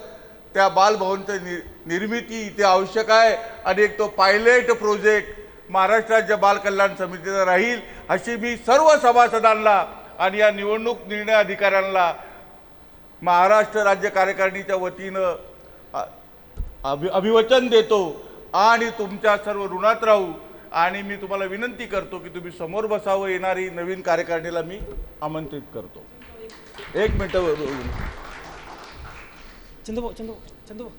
त्या बालभवनची निर्मिती इथे आवश्यक आहे. आणि एक तो पायलट प्रोजेक्ट महाराष्ट्र राज्य बालकल्याण समितीचा राहील अशी मी सर्व सभासदांना आणि या निवडणूक निर्णय अधिकाऱ्यांना महाराष्ट्र राज्य कार्यकारिणीच्या वतीनं अभिवचन देतो. आणि तुमच्या सर्व ऋणात राहू. आणि मी तुम्हाला विनंती करतो की तुम्ही समोर बसावं. येणारी नवीन कार्यकारिणीला मी आमंत्रित करतो. 1 मिनिट. चंदू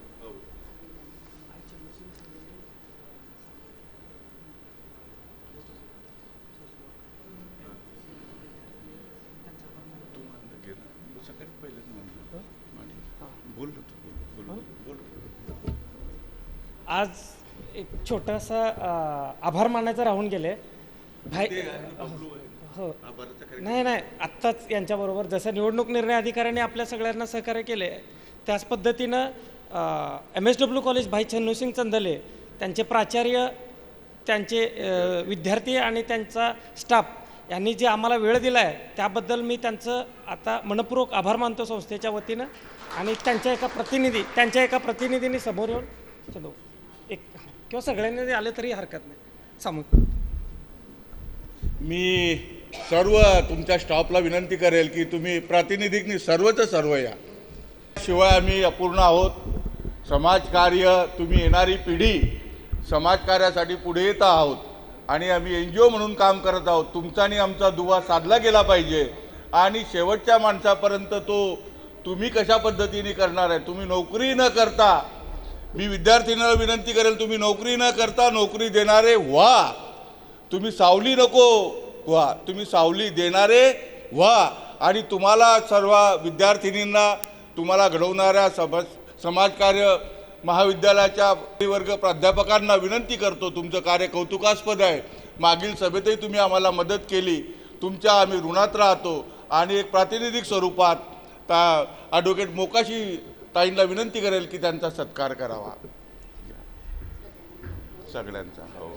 आज एक छोटासा आभार मानायचं राहून गेले भाई. हो, नाही आत्ताच यांच्याबरोबर जसं निवडणूक निर्णय अधिकाऱ्यांनी आपल्या सगळ्यांना सहकार्य केले, त्याच पद्धतीनं MSW कॉलेज भाई छन्नूसिंग चंदले, त्यांचे प्राचार्य, त्यांचे विद्यार्थी आणि त्यांचा स्टाफ यांनी जे आम्हाला वेळ दिला आहे त्याबद्दल मी त्यांचं आता मनपूर्वक आभार मानतो संस्थेच्या वतीनं. आणि त्यांच्या एका प्रतिनिधींनी समोर येऊन चलो एक किंवा सगळ्यांनी आले तरी हरकत नाही सामूहिक. मी सर्व तुमच्या स्टाफला विनंती करेल की तुम्ही प्रातिनिधिकनी सर्वच सर्व या. शिवाय आम्ही अपूर्ण आहोत. समाजकार्य, तुम्ही येणारी पिढी समाजकार्यासाठी पुढे येत आहोत आणि आम्ही NGO म्हणून काम करत आहोत. तुमचा आणि आमचा दुवा साधला गेला पाहिजे आणि शेवटच्या माणसापर्यंत तो तुम्ही कशा पद्धतीने करणार आहे. तुम्ही नोकरी न करता, मी विद्यार्थ्यांना विनंती करेल, तुम्ही नोकरी न करता नोकरी देणारे व्हा. तुम्ही सावली नको व्हा, तुम्ही सावली देणारे व्हा. आणि तुम्हाला सर्व विद्यार्थिनींना, तुम्हाला घडवणाऱ्या समाजकार्य महाविद्यालयाच्या वर्ग प्राध्यापकांना विनंती करतो, तुमचं कार्य कौतुकास्पद आहे. मागील सभेतही तुम्ही आम्हाला मदत केली, तुमच्या आम्ही ऋणात राहतो. आणि एक प्रातिनिधिक स्वरूपात ॲडव्होकेट मोकाशी ताईंना विनंती करेल की त्यांचा सत्कार करावा सगळ्यांचा. हो,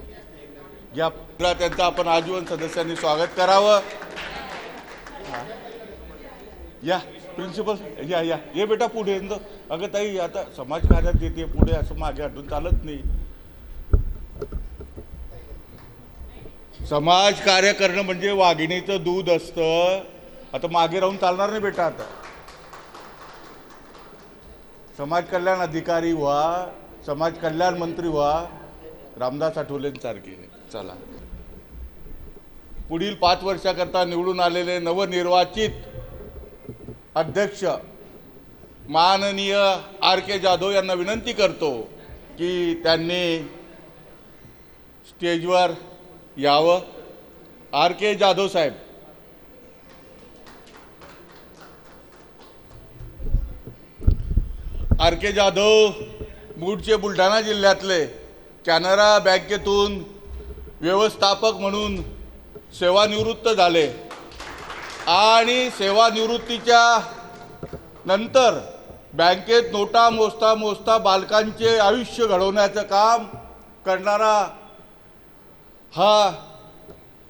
या त्यांचं आपण आजीवन सदस्यांनी स्वागत करावं. या प्रिन्सिपल या या ये बेटा पुढे अगं ताई आता समाजकार्यात येते पुढे असं मागे हटून चालत नाही. समाजकार्य करणं म्हणजे वाघिणीचं दूध असतं. आता मागे राहून चालणार नाही बेटा. आता समाज कल्याण अधिकारी व्हा, समाज कल्याण मंत्री व्हा, रामदास आठवलेंसारखे. चला पुढील 5 वर्षाकरता निवडून आलेले नवनिर्वाचित अध्यक्ष माननीय RK जाधव यांना विनंती करतो की त्यांनी स्टेजवर यावं. RK जाधव साहेब. RK जाधव मूळचे बुलढाणा जिल्ह्यातले. कॅनरा बँकेतून व्यवस्थापक म्हणून सेवानिवृत्त झाले आणि सेवानिवृत्तीच्या नंतर बँकेत नोटा मोजता मोजता बालकांचे आयुष्य घडवण्याचं काम करणारा हा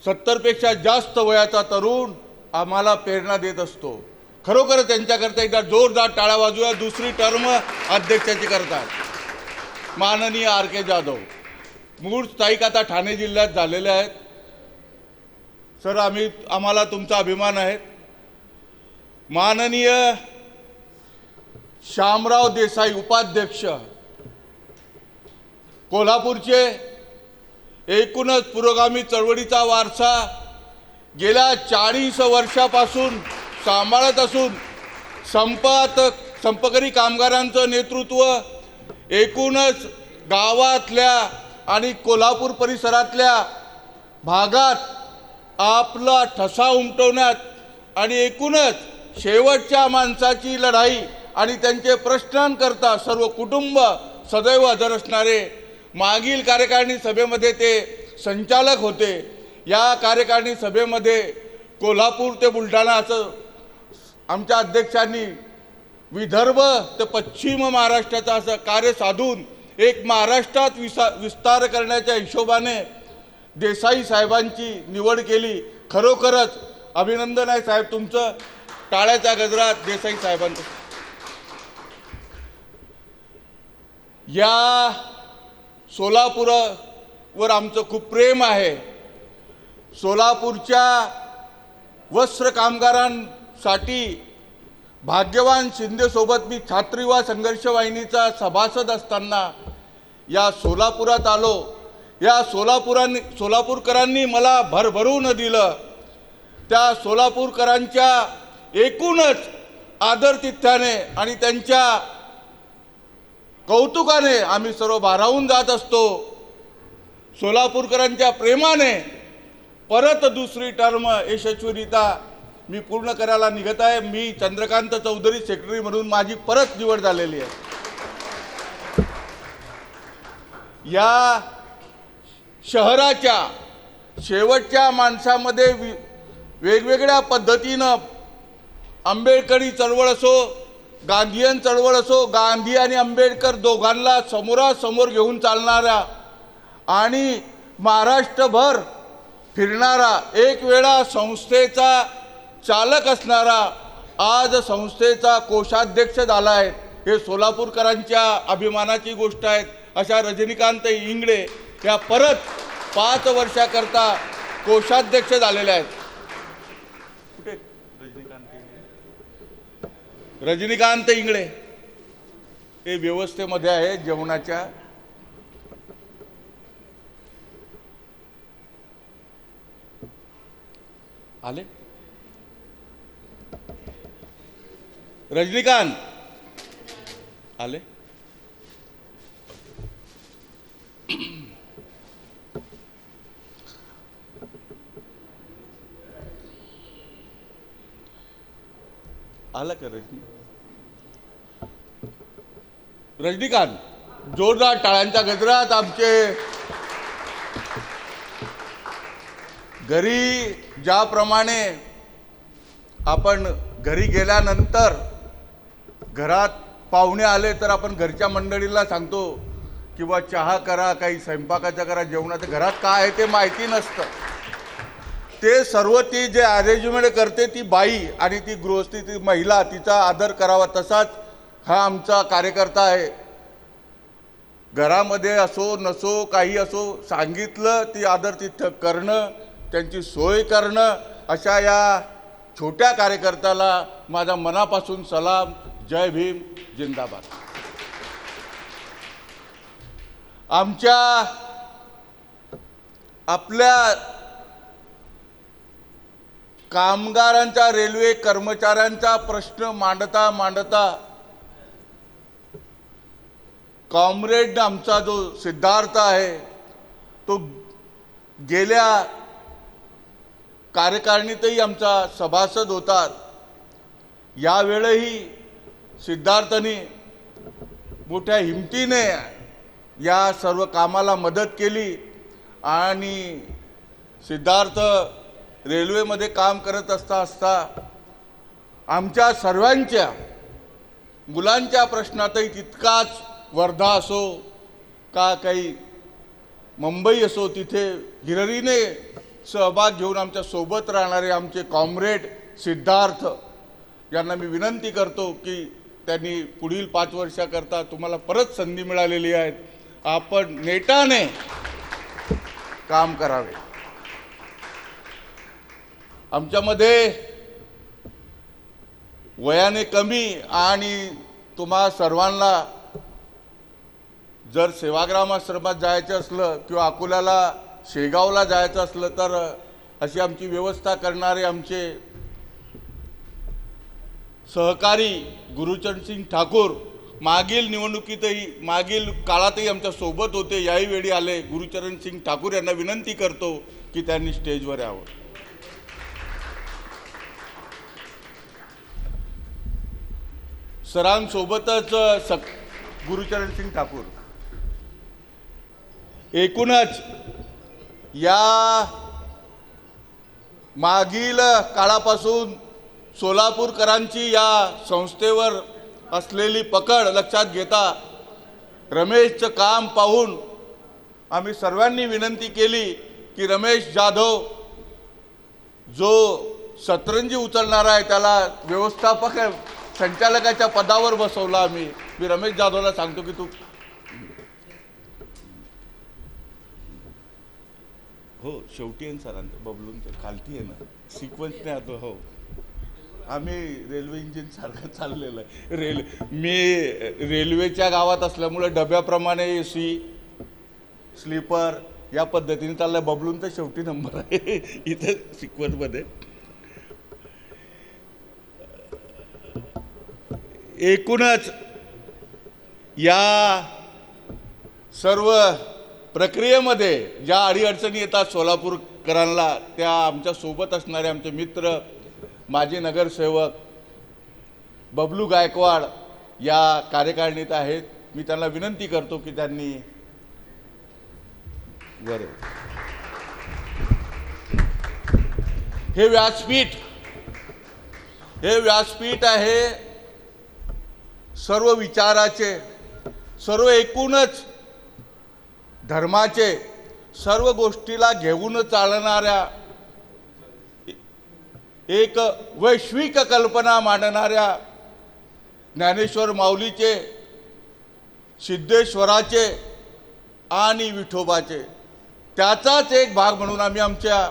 70पेक्षा जास्त वयाचा तरुण आम्हाला प्रेरणा देत असतो. खरोखर त्यांच्याकरता एकदा जोरदार टाळ्या वाजूया. दुसरी टर्म अध्यक्षाची करतात माननीय RK जाधव. मूळ स्थायिक आता ठाणे जिल्ह्यात झालेले आहेत. सर आम्हाला तुमचा अभिमान आहे. माननीय श्यामराव देसाई उपाध्यक्ष कोल्हापूरचे. एकूणच पुरोगामी चळवळीचा वारसा गेल्या 40 वर्षापासून सांभाळत असून संपकरी कामगारांचं नेतृत्व एकूणच गावातल्या आणि कोल्हापूर परिसरातल्या भागात आपला ठसा उमटवण्यात आणि एकूणच शेवटच्या माणसाची लढाई आणि त्यांचे प्रश्नांकरता सर्व कुटुंब सदैव हजर असणारे. मागील कार्यकारिणी सभेमध्ये ते संचालक होते. या कार्यकारिणी सभेमध्ये कोल्हापूर ते बुलढाणा असं आमच्या अध्यक्षांनी विदर्भ ते पश्चिम महाराष्ट्राचं असं कार्य साधून एक महाराष्ट्रात विस्तार करण्याच्या हिशोबाने देसाई साहेबांची निवड केली. खरोखरच अभिनंदन आहे साहेब तुमचं. टाळ्याच्या गजरात देसाई साहेबांचं. या सोलापूरवर आमचं खूप प्रेम आहे. सोलापूरच्या वस्त्र कामगारांसाठी भाग्यवान शिंदेसोबत मी छात्रयुवा संघर्ष वाहिनीचा सभासद असताना या सोलापुरात आलो. या सोलापूरकरांनी मला भरभरून दिलं. त्या सोलापूरकरांच्या एकूणच आदरातिथ्याने आणि त्यांच्या कौतुकाने आम्ही सर्व भारावून जात असतो. सोलापूरकरांच्या प्रेमाने परत दुसरी टर्म यशस्वीरित्या मी पूर्ण करायला निघत आहे. मी चंद्रकांत चौधरी सेक्रेटरी म्हणून माझी परत निवड झालेली आहे. या शहराच्या शेवटच्या माणसामध्ये वेगवेगळ्या पद्धतीनं आंबेडकरी चळवळ असो, गांधीयन चळवळ असो, गांधी आणि आंबेडकर दोघांना समोरासमोर घेऊन चालणारा आणि महाराष्ट्रभर फिरणारा, एक वेळा संस्थेचा चालक असणारा, आज संस्थेचा कोषाध्यक्ष झाला आहे. हे सोलापूरकरांच्या अभिमानाची गोष्ट आहे. अशा रजनीकांत इंगळे या परत 5 वर्षाकरता कोषाध्यक्ष झालेले आहेत. कुठे रजनीकांत इंगळे हे व्यवस्थेमध्ये आहे जेवणाच्या. आले रजनीकांत आले. आला का रजनीकांत? जोरदार टाळ्यांच्या गजरात आमचे घरी ज्याप्रमाणे आपण घरी गेल्यानंतर घरात पाहुणे आले तर आपण घरच्या मंडळीला सांगतो किंवा चहा करा, काही स्वयंपाकाचं करा, जेवणाचं. घरात काय आहे ते माहिती नसतं. ते सर्व ती जे अरेंजमेंट करते ती बाई आणि ती गृहस्थी ती महिला, तिचा आदर करावा, तसाच हा आमचा कार्यकर्ता आहे. घरामध्ये असो नसो काही असो, सांगितलं ती आदर तिथं करणं, त्यांची सोय करणं, अशा या छोट्या कार्यकर्त्याला माझ्या मनापासून सलाम. जय भीम, जिंदाबाद. आपल्या कामगारांचा, रेल्वे कर्मचाऱ्यांचा प्रश्न मांडता मांडता कॉम्रेड आमचा जो सिद्धार्थ आहे तो गेल्या कार्यकारिणीतही आमचा सभासद होता. यावेळेही सिद्धार्थने मोठ्या हिमतीने या सर्व कामाला मदत केली आणि सिद्धार्थ रेल्वेमध्ये काम करत असता आमच्या सर्वांच्या मुलांच्या प्रश्नातही तितकाच, वर्धा असो का काही मुंबई असो, तिथे हिरिरीने सहभाग घेऊन आमच्या सोबत राहणारे आमचे कॉम्रेड सिद्धार्थ यांना मी विनंती करतो की त्यांनी पुढील 5 वर्षाकरता तुम्हाला परत संधी मिळालेली आहे, आपण नेटाने काम करावे. आमच्यामध्ये वयाने कमी आणि तुम्हा सर्वांना जर सेवाग्राम आश्रमात जायचं असलं किंवा अकोल्याला शेगावला जायचं असलं तर अशी आमची व्यवस्था करणारे आमचे सहकारी गुरुचरणसिंग ठाकूर मागील निवडणुकीतही, मागील काळातही आमच्या सोबत होते, याही वेळी आले. गुरुचरणसिंग ठाकूर यांना विनंती करतो की त्यांनी स्टेजवर यावं. सरांसोबतच गुरुचरणसिंग ठाकूर. एकूणच या मागील काळापासून सोलापूरकरांची या संस्थेवर असलेली पकड लक्षात घेता रमेशचं काम पाहून आम्ही सर्वांनी विनंती केली की रमेश जाधव जो सतरंजी उचलणारा आहे त्याला व्यवस्थापक संचालकाच्या पदावर बसवला. मी रमेश जाधवला सांगतो की तू हो शेवटी आहे सरांचं बबलूंचं खालती आहे ना, सिक्वेन्सने आतो. हो, आम्ही रेल्वे इंजिन सारखं चाललेलं आहे. मी रेल्वेच्या गावात असल्यामुळे डब्याप्रमाणे AC स्लीपर या पद्धतीने चाललं. बबलूंचा शेवटी नंबर आहे इथं सिक्वेन्समध्ये. एकूणच या सर्व प्रक्रियेमध्ये ज्या अडीअडचणी येतात सोलापूरकरांना, त्या आमच्या सोबत असणारे आमचे मित्र माजी नगरसेवक बबलू गायकवाड या कार्यकारिणीत आहेत. मी त्यांना विनंती करतो की त्यांनी हे व्यासपीठ आहे सर्व विचाराचे, सर्व एकूणच धर्माचे, सर्व गोष्टीला घेऊन चालणाऱ्या, एक वैश्विक कल्पना मांडणाऱ्या ज्ञानेश्वर माऊलीचे, सिद्धेश्वराचे आणि विठोबाचे, त्याचाच एक भाग म्हणून आम्ही आमच्या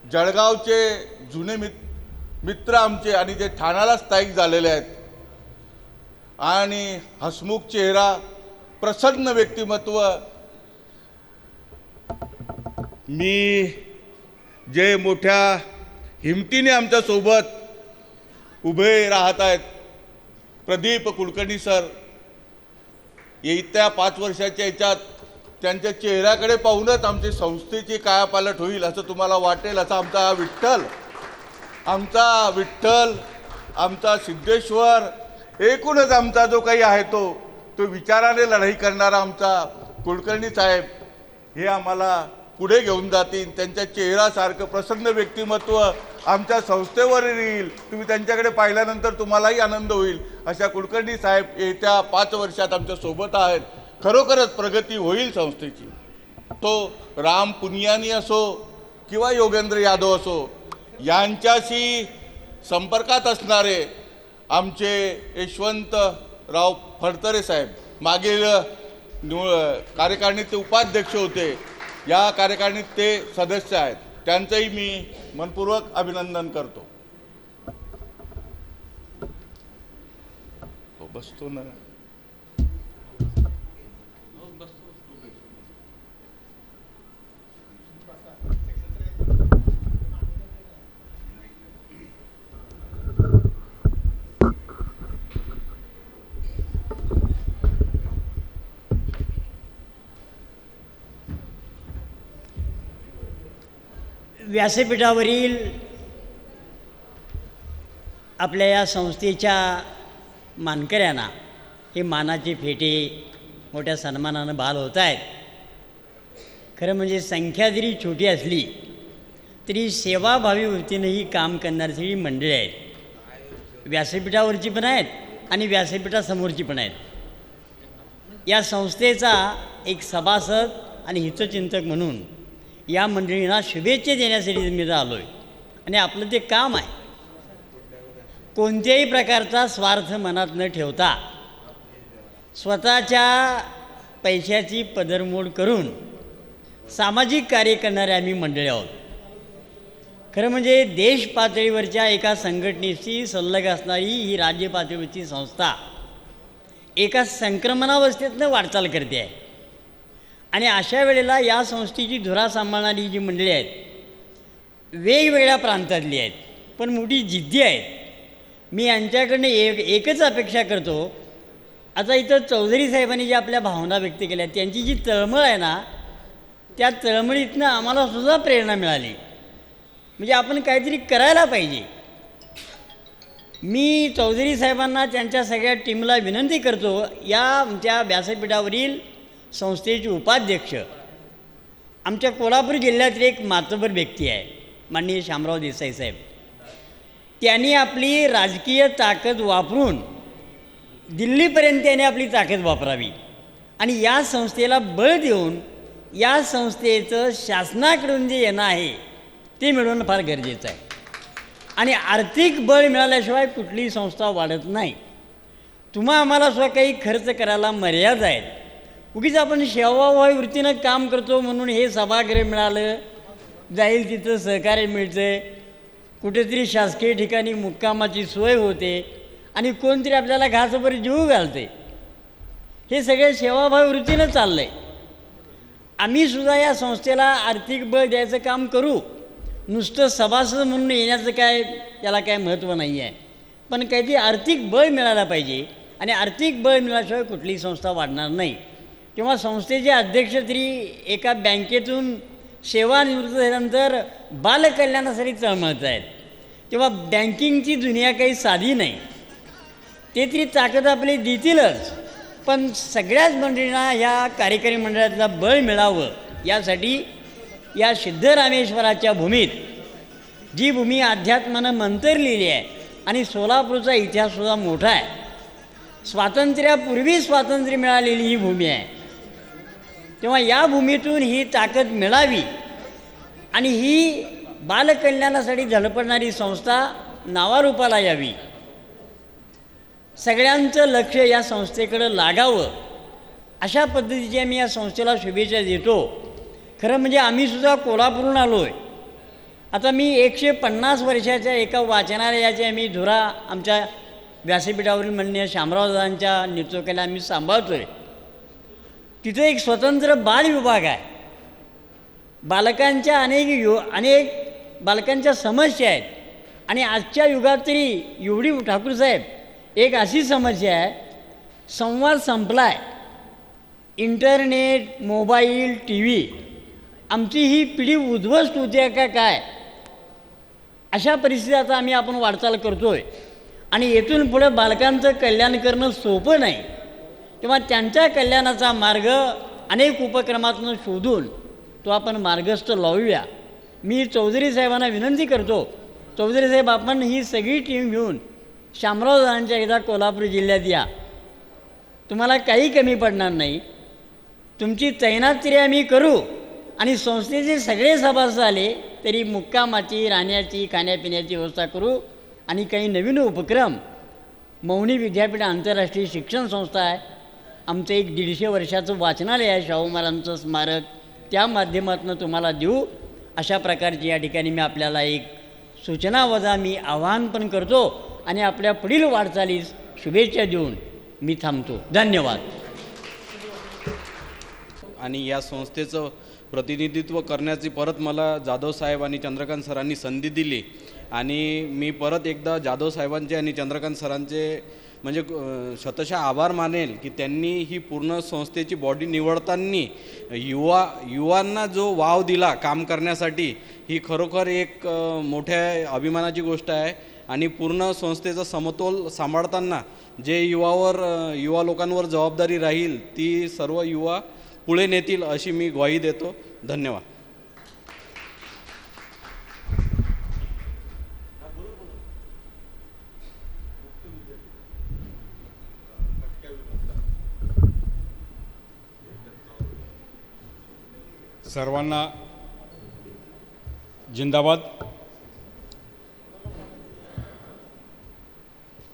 जळगावचे जुने मित्र आमचे आणि जे ठाण्याला स्थायिक झालेले आहेत आणि हसमुख चेहरा, प्रसन्न व्यक्तिमत्व, मी जे मोठ्या हिमतीने आमच्या सोबत उभे राहत आहेत प्रदीप कुलकर्णी सर, येत्या 5 वर्षाच्या याच्यात त्यांच्या चेहऱ्याकडे पाहूनच आमची संस्थेची कायापालट होईल असं तुम्हाला वाटेल. असा आमचा विठ्ठल, आमचा सिद्धेश्वर, एकूणच आमचा जो काही आहे तो विचाराने लढाई करणारा आमचा कुलकर्णी साहेब हे आम्हाला पुढे घेऊन जातील. त्यांच्या चेहऱ्यासारखं प्रसन्न व्यक्तिमत्व आमच्या संस्थेवर येईल. तुम्ही त्यांच्याकडे पाहिल्यानंतर तुम्हालाही आनंद होईल. अशा कुलकर्णी साहेब येत्या 5 वर्षात आमच्या सोबत आहेत. खरोखरच प्रगती होईल संस्थेची. तो राम पुनियानी असो किंवा योगेंद्र यादव असो, यांच्याशी संपर्कात असणारे आमचे यशवंतराव फडतरे साहेब मागील कार्यकारिणीत ते उपाध्यक्ष होते, या कार्यकारिणीत ते सदस्य आहेत, त्यांचंही मी मनपूर्वक अभिनंदन करतो. बसतो ना. व्यासपीठावरील आपल्या या संस्थेच्या मानकऱ्यांना हे मानाचे फेटे मोठ्या सन्मानानं बहाल होत आहेत. खरं म्हणजे संख्या जरी छोटी असली तरी सेवाभावी वृत्तीनं ही काम करणारी सगळी मंडळी आहेत. व्यासपीठावरची पण आहेत आणि व्यासपीठासमोरची पण आहेत. या संस्थेचा एक सभासद आणि हितचिंतक म्हणून या मंडळींना शुभेच्छा देण्यासाठी मी आलो आहे. आणि आपलं ते काम आहे. कोणत्याही प्रकारचा स्वार्थ मनात न ठेवता स्वतःच्या पैशाची पदरमोड करून सामाजिक कार्य करणारे आम्ही मंडळी आहोत. खरं म्हणजे देश पातळीवरच्या एका संघटनेशी संलग्न असणारी ही राज्य पातळीवरची संस्था एका संक्रमणावस्थेतनं वाटचाल करते आहे. आणि अशा वेळेला या संस्थेची धुरा सांभाळणारी जी मंडळी आहेत वेगवेगळ्या प्रांतातली आहेत, पण मोठी जिद्दी आहेत. मी यांच्याकडनं एकच अपेक्षा करतो. आता इथं चौधरी साहेबांनी ज्या आपल्या भावना व्यक्त केल्या, त्यांची जी तळमळ आहे ना, त्या तळमळीतनं आम्हालासुद्धा प्रेरणा मिळाली. म्हणजे आपण काहीतरी करायला पाहिजे. मी चौधरी साहेबांना त्यांच्या सगळ्या टीमला विनंती करतो, या आमच्या व्यासपीठावरील संस्थेचे उपाध्यक्ष आमच्या कोल्हापूर जिल्ह्यातील एक मातबर व्यक्ती आहे, माननीय शामराव देसाई साहेब. त्यांनी आपली राजकीय ताकद वापरून दिल्लीपर्यंत त्यांनी आपली ताकद वापरावी आणि या संस्थेला बळ देऊन या संस्थेचं शासनाकडून जे येणं आहे ते मिळवणं फार गरजेचं आहे. आणि आर्थिक बळ मिळाल्याशिवाय कुठलीही संस्था वाढत नाही. तुम्हा आम्हाला सुद्धा काही खर्च करायला मर्यादा आहेत. उगीच आपण सेवाभावी वृत्तीनं काम करतो म्हणून हे सभागृह मिळालं, जाईल तिथं सहकार्य मिळतं, कुठेतरी शासकीय ठिकाणी मुक्कामाची सोय होते आणि कोणतरी आपल्याला घासभर जीव घालते. हे सगळे सेवाभावी वृत्तीनं चाललं आहे. आम्हीसुद्धा या संस्थेला आर्थिक बळ द्यायचं काम करू. नुसतं सभासद म्हणून येण्याचं काय त्याला काय महत्त्व नाही आहे, पण काहीतरी आर्थिक बळ मिळायला पाहिजे. आणि आर्थिक बळ मिळाल्याशिवाय कुठलीही संस्था वाढणार नाही. किंवा संस्थेचे अध्यक्ष तरी एका बँकेतून सेवानिवृत्त झाल्यानंतर बालकल्याणासाठी तळमळत आहेत, तेव्हा बँकिंगची दुनिया काही साधी नाही. ते तरी ताकद आपली देतीलच, पण सगळ्याच मंडळींना ह्या कार्यकारी मंडळातला बळ मिळावं यासाठी या सिद्धरामेश्वराच्या भूमीत, जी भूमी अध्यात्मानं मंतरलेली आहे आणि सोलापूरचा इतिहाससुद्धा मोठा आहे, स्वातंत्र्यापूर्वी स्वातंत्र्य मिळालेली ही भूमी आहे. तेव्हा या भूमीतून ही ताकद मिळावी आणि ही बालकल्याणासाठी धडपडणारी संस्था नावारूपाला यावी. सगळ्यांचं लक्ष या संस्थेकडं लागावं अशा पद्धतीची मी या संस्थेला शुभेच्छा देतो. खरं म्हणजे आम्हीसुद्धा कोल्हापूरहून आलो आहे. आता मी 150 वर्षाच्या एका वाचनालयाची आम्ही धुरा आमच्या व्यासपीठावरील माननीय शामरावदादांच्या नेतृत्वाखाली आम्ही सांभाळतो आहे. तिथं एक स्वतंत्र बाल विभाग आहे. बालकांच्या अनेक बालकांच्या समस्या आहेत. आणि आजच्या युगात तरी एवढी ठाकूरसाहेब एक अशी समस्या आहे, संवाद संपला आहे. इंटरनेट, मोबाईल, टी व्ही, आमची ही पिढी उद्ध्वस्त होते का काय अशा परिस्थितीत आता आपण वाटचाल करतो आहे. आणि येथून पुढं बालकांचं कल्याण करणं सोपं नाही. तेव्हा त्यांच्या कल्याणाचा मार्ग अनेक उपक्रमातून शोधून तो आपण मार्गस्थ लावूया. मी चौधरी साहेबांना विनंती करतो, चौधरी साहेब आपण ही सगळी टीम घेऊन शामरावदादांच्या एकदा कोल्हापूर जिल्ह्यात या. तुम्हाला काही कमी पडणार नाही. तुमची तैनात तरी आम्ही करू आणि संस्थेचे सगळे सभासद आले तरी मुक्कामाची, राहण्याची, खाण्यापिण्याची व्यवस्था करू. आणि काही नवीन उपक्रम, मौनी विद्यापीठ आंतरराष्ट्रीय शिक्षण संस्था आहे, आमचं एक 150 वर्षाचं वाचनालय आहे शाहू महाराजांचं स्मारक, त्या माध्यमातून तुम्हाला देऊ. अशा प्रकारची या ठिकाणी मी आपल्याला एक सूचना वजा मी आवाहन पण करतो आणि आपल्या पुढील वाटचालीस शुभेच्छा देऊन मी थांबतो. धन्यवाद. आणि या संस्थेचं प्रतिनिधित्व करण्याची परत मला जाधव साहेब आणि चंद्रकांत सरांनी संधी दिली. आणि मी परत एकदा जाधव साहेबांचे आणि चंद्रकांत सरांचे म्हणजे शतशः आभार मानेल की त्यांनी ही पूर्ण संस्थेची बॉडी निवडताना युवांना जो वाव दिला काम करण्यासाठी, ही खरोखर एक मोठ्या अभिमानाची गोष्ट आहे. आणि पूर्ण संस्थेचा समतोल सांभाळताना जे युवा लोकांवर जबाबदारी राहील ती सर्व युवा पुढे नेतील अशी मी ग्वाही देतो. धन्यवाद. सर्वांना जिंदाबाद.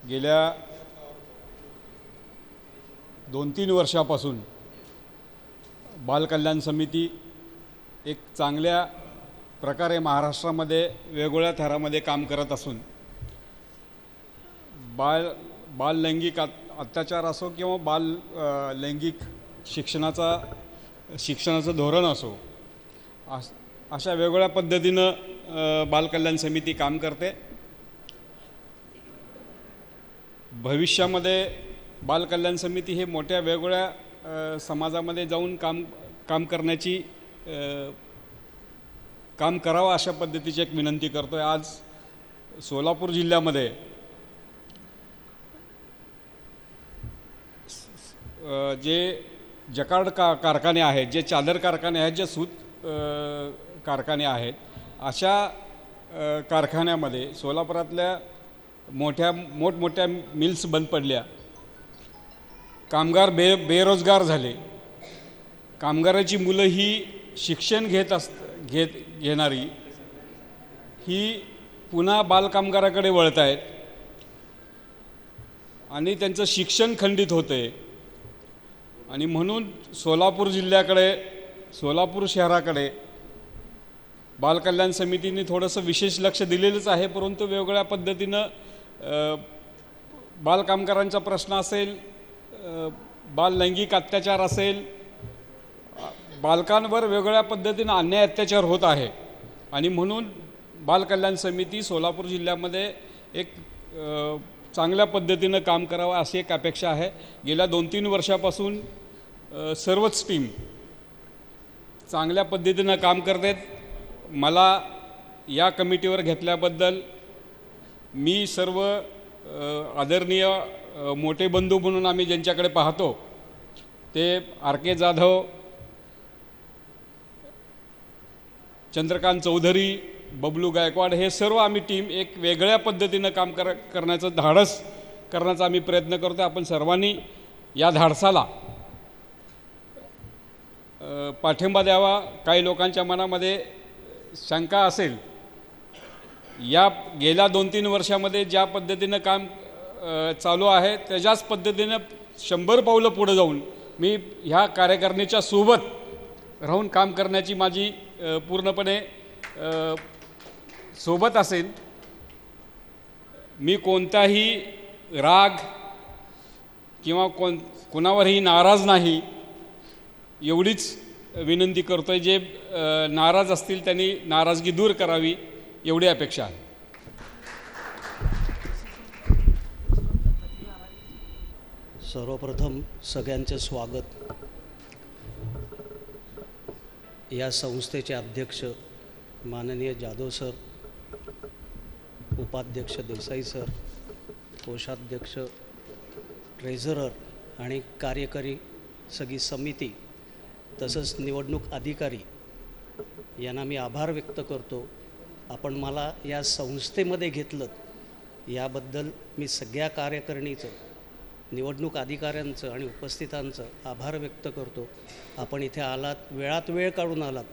गेल्या 2-3 वर्षापासून बालकल्याण समिती एक चांगल्या प्रकारे महाराष्ट्रामध्ये वेगवेगळ्या थरामध्ये काम करत असून बाललैंगिक अत्याचार असो किंवा लैंगिक शिक्षणाचं धोरण असो, अशा वेगवेगळ्या पद्धतीनं बालकल्याण समिती काम करते. भविष्यामध्ये बालकल्याण समिती हे मोठ्या वेगवेगळ्या समाजामध्ये जाऊन काम करण्याची काम करावं अशा पद्धतीची एक विनंती करतो आहे. आज सोलापूर जिल्ह्यामध्ये जे जकार्ड कारखाने आहेत, जे चादर कारखाने आहेत, जे सूत कारखाने आहेत, अशा कारखान्यामध्ये सोलापुरातल्या मोठमोठ्या मिल्स बंद पडल्या, कामगार बेरोजगार झाले, कामगाराची मुलं ही शिक्षण घेणारी ही पुन्हा बालकामगाराकडे वळत आहेत आणि त्यांचं शिक्षण खंडित होतं आहे. आणि म्हणून सोलापूर जिल्ह्याकडे, सोलापूर शहराकडे बालकल्याण समितीने थोडंसं विशेष लक्ष दिलेलंच आहे. परंतु वेगवेगळ्या पद्धतीनं बालकामगारांचा प्रश्न असेल, बाललैंगिक अत्याचार असेल, बालकांवर वेगवेगळ्या पद्धतीनं अन्याय अत्याचार होत आहे. आणि म्हणून बालकल्याण समिती सोलापूर जिल्ह्यामध्ये एक चांगल्या पद्धतीनं काम करावं अशी एक अपेक्षा आहे. गेल्या 2-3 वर्षापासून सर्वच टीम चांगल्या पद्धतीनं काम करतात. मला या कमिटीवर घेतल्याबद्दल मी सर्व आदरणीय मोठे बंधू म्हणून आम्ही ज्यांच्याकडे पाहतो ते RK जाधव, चंद्रकांत चौधरी, बबलू गायकवाड, हे सर्व आम्ही टीम एक वेगळ्या पद्धतीनं काम करण्याचं धाडस करण्याचा आम्ही प्रयत्न करतो. आपण सर्वांनी या धाडसाला पाठिंबा द्यावा. काही लोकांच्या मनामध्ये शंका असेल, या गेल्या 2-3 वर्षामध्ये ज्या पद्धतीनं काम चालू आहे त्याच्याच पद्धतीनं 100 पावलं पुढे जाऊन मी ह्या कार्यकारिणीच्या सोबत राहून काम करण्याची माझी पूर्णपणे सोबत असेल. मी कोणताही राग किंवा कोणावरही नाराज नाही, एवढीच विनंती करतो आहे. जे नाराज असतील त्यांनी नाराजगी दूर करावी एवढी अपेक्षा आहे. सर्वप्रथम सगळ्यांचे स्वागत. या संस्थेचे अध्यक्ष माननीय जाधव सर, उपाध्यक्ष देसाई सर, कोषाध्यक्ष, ट्रेझरर आणि कार्यकारी सगळी समिती, तसंच निवडणूक अधिकारी यांना मी आभार व्यक्त करतो. आपण मला या संस्थेमध्ये घेतलं याबद्दल मी सगळ्या कार्यकारिणीचं, निवडणूक अधिकाऱ्यांचं आणि उपस्थितांचं आभार व्यक्त करतो. आपण इथे आलात, वेळात वेळ काढून आलात,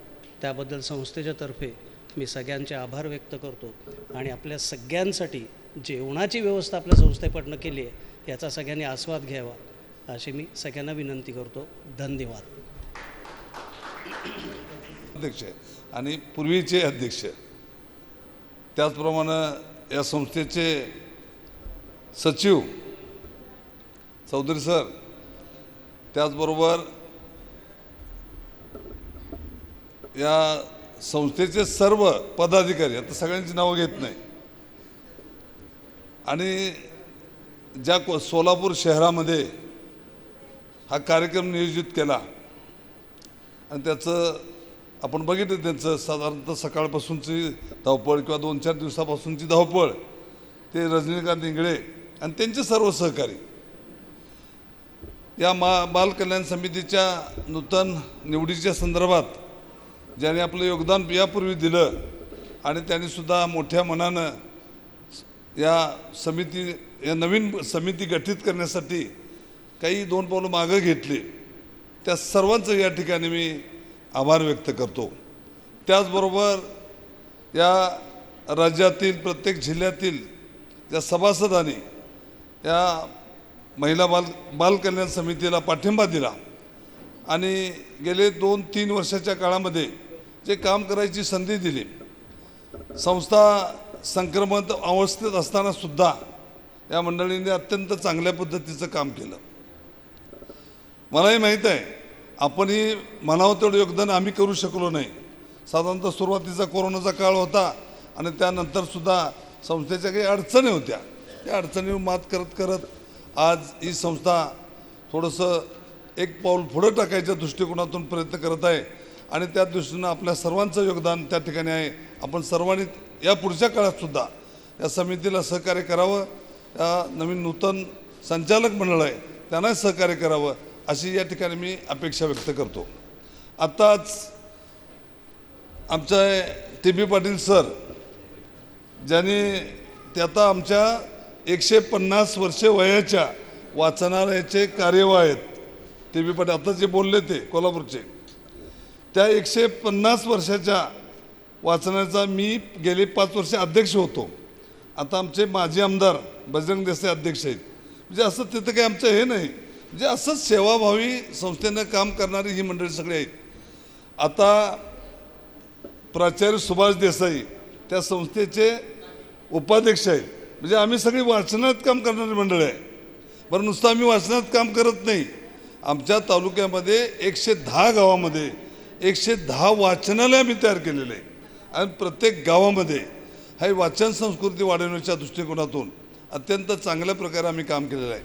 त्याबद्दल संस्थेच्या तर्फे मी सगळ्यांचे आभार व्यक्त करतो आणि आपल्या सगळ्यांसाठी जेवणाची व्यवस्था आपल्या संस्थेकडनं केली आहे याचा सगळ्यांनी आस्वाद घ्यावा अशी मी सगळ्यांना विनंती करतो. धन्यवाद. अध्यक्ष आणि पूर्वीचे अध्यक्ष, त्याचप्रमाणे या संस्थेचे सचिव चौधरी सर, त्याचबरोबर या संस्थेचे सर्व पदाधिकारी, आता सगळ्यांची नावं घेत नाही, आणि ज्या सोलापूर शहरामध्ये हा कार्यक्रम नियोजित केला आणि त्याचं आपण बघितलं, त्यांचं साधारणतः सकाळपासूनची धावपळ किंवा 2-4 दिवसापासूनची धावपळ, ते रजनीकांत इंगळे आणि त्यांचे सर्व सहकारी या बाल कल्याण समितीच्या नूतन निवडीच्या संदर्भात ज्याने आपलं योगदान यापूर्वी दिलं आणि त्यांनीसुद्धा मोठ्या मनानं या नवीन समिती गठीत करण्यासाठी काही 2 पावलं मागं घेतली, त्या सर्वांचं या ठिकाणी मी आभार व्यक्त करतो. त्याचबरोबर या राज्यातील प्रत्येक जिल्ह्यातील त्या सभासदांनी या महिला बाल कल्याण समितीला पाठिंबा दिला आणि गेले 2-3 वर्षाच्या काळामध्ये जे काम करायची संधी दिली. संस्था संक्रमण अवस्थेत असतानासुद्धा या मंडळींनी अत्यंत चांगल्या पद्धतीचं काम केलं. मलाही माहीत आहे आपणही म्हणावं तेवढं योगदान आम्ही करू शकलो नाही. साधारणतः सुरुवातीचा कोरोनाचा काळ होता आणि त्यानंतरसुद्धा संस्थेच्या काही अडचणी होत्या. त्या अडचणीवर मात करत करत आज ही संस्था थोडंसं एक पाऊल पुढं टाकायच्या दृष्टिकोनातून प्रयत्न करत आहे आणि त्या दृष्टीनं आपल्या सर्वांचं योगदान त्या ठिकाणी आहे. आपण सर्वांनी या पुढच्या काळातसुद्धा या समितीला सहकार्य करावं. या नवीन नूतन संचालक मंडळ आहे त्यांनाही सहकार्य करावं अशी या ठिकाणी मी अपेक्षा व्यक्त करतो. आत्ताच आमचे TB पाटील सर, ज्यांनी ते आता आमच्या 150 वर्षे वयाच्या वाचनालयाचे कार्यवाह आहेत. TB पाटील आता जे बोलले ते कोल्हापूरचे, त्या 150 वर्षाच्या वाचनालयाचा मी गेले 5 वर्ष अध्यक्ष होतो. आता आमचे माजी आमदार बजरंग देसाई अध्यक्ष आहेत. म्हणजे असं तिथं काही आमचं हे नाही, म्हणजे असंच सेवाभावी संस्थेनं काम करणारी ही मंडळी सगळी आहेत. आता प्राचार्य सुभाष देसाई त्या संस्थेचे उपाध्यक्ष आहेत. म्हणजे आम्ही सगळी वाचनात काम करणारी मंडळी आहे. बरं, नुसतं आम्ही वाचनात काम करत नाही, आमच्या तालुक्यामध्ये 110 गावामध्ये 110 वाचनालय आम्ही तयार केलेले आहे आणि प्रत्येक गावामध्ये हा वाचन संस्कृती वाढवण्याच्या दृष्टिकोनातून अत्यंत चांगल्या प्रकारे आम्ही काम केलेलं आहे.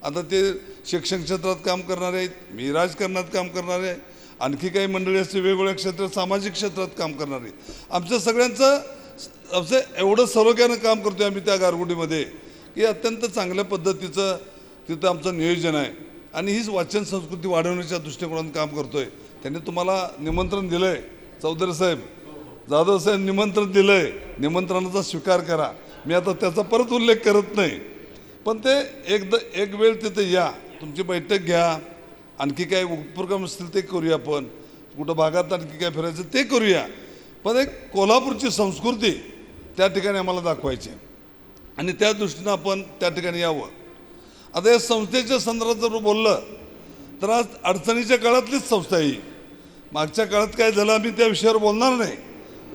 आता ते शिक्षण क्षेत्रात काम करणारे आहेत, मी राजकारणात काम करणारे आहे, आणखी काही मंडळी असते वेगवेगळ्या क्षेत्रात, सामाजिक क्षेत्रात काम करणारे. आमच्या सगळ्यांचं असं एवढं सरोग्यानं काम करतो आहे आम्ही त्या गारगुटीमध्ये की अत्यंत चांगल्या पद्धतीचं तिथं आमचं नियोजन आहे आणि हीच वाचन संस्कृती वाढवण्याच्या दृष्टिकोनातून काम करतो आहे. त्यांनी तुम्हाला निमंत्रण दिलं आहे, चौधरी साहेब, जाधव साहेब निमंत्रण दिलं आहे, निमंत्रणाचा स्वीकार करा. मी आता त्याचा परत उल्लेख करत नाही, पण ते एक वेळ तिथे या, तुमची बैठक घ्या, आणखी काय उपक्रम असतील ते करूया, आपण कुठं भागात आणखी काय फिरायचं ते करूया, पण एक कोल्हापूरची संस्कृती त्या ठिकाणी आम्हाला दाखवायची आणि त्या दृष्टीनं आपण त्या ठिकाणी यावं. आता या संस्थेच्या संदर्भात जर बोललं तर आज अडचणीच्या काळातलीच संस्था ही. मागच्या काळात काय झालं आम्ही त्या विषयावर बोलणार नाही,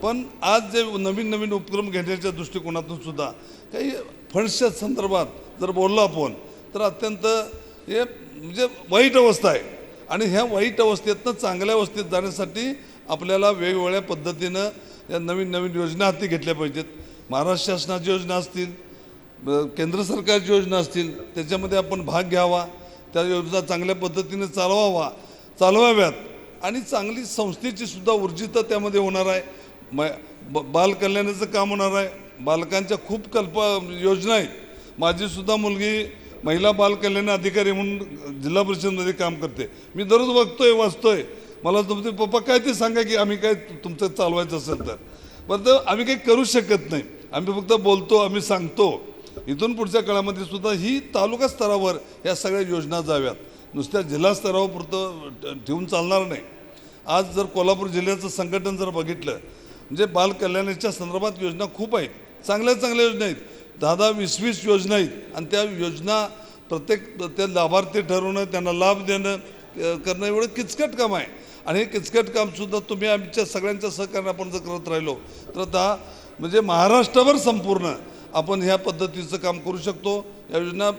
पण आज जे नवीन उपक्रम घेण्याच्या दृष्टिकोनातून सुद्धा काही फंड्सच्या संदर्भात जर बोललो आपण तर अत्यंत हे म्हणजे वाईट अवस्था आहे आणि ह्या वाईट अवस्थेतनं चांगल्या अवस्थेत जाण्यासाठी आपल्याला वेगवेगळ्या पद्धतीनं या नवीन योजना हाती घेतल्या पाहिजेत. महाराष्ट्र शासनाची योजना असतील, केंद्र सरकारची योजना असतील, त्याच्यामध्ये आपण भाग घ्यावा, त्या योजना चांगल्या पद्धतीने चालवाव्यात आणि चांगली संस्थेची सुद्धा ऊर्जित त्यामध्ये होणार आहे. बाल कल्याणाचं काम होणार आहे. बालकांच्या खूप योजना आहेत. माझीसुद्धा मुलगी महिला बाल कल्याण अधिकारी म्हणून जिल्हा परिषदेमध्ये काम करते. मी दररोज बघतोय, वाचतोय, मला तुमचे पप्पा काय ते सांगा की आम्ही काय तुमचं चालवायचं असेल तर. पण तर आम्ही काही करू शकत नाही, आम्ही फक्त बोलतो, आम्ही सांगतो. इथून पुढच्या काळामध्ये सुद्धा ही तालुका स्तरावर या सगळ्या योजना जाव्यात, नुसत्या जिल्हा स्तरावर पुरतं ठेवून चालणार नाही. आज जर कोल्हापूर जिल्ह्याचं संघटन जर बघितलं, म्हणजे बालकल्याणाच्या संदर्भात योजना खूप आहेत, चांगल्या चांगल्या योजना आहेत, 10-10, 20-20 योजना आहेत आणि त्या योजना प्रत्येक त्या लाभार्थी ठरवणं, त्यांना लाभ देणं करणं एवढं किचकट काम आहे. आणि हे किचकट कामसुद्धा तुम्ही आमच्या सगळ्यांच्या सहकार्याने आपण जर करत राहिलो तर आता म्हणजे महाराष्ट्रावर संपूर्ण आपण ह्या पद्धतीचं काम करू शकतो. या योजना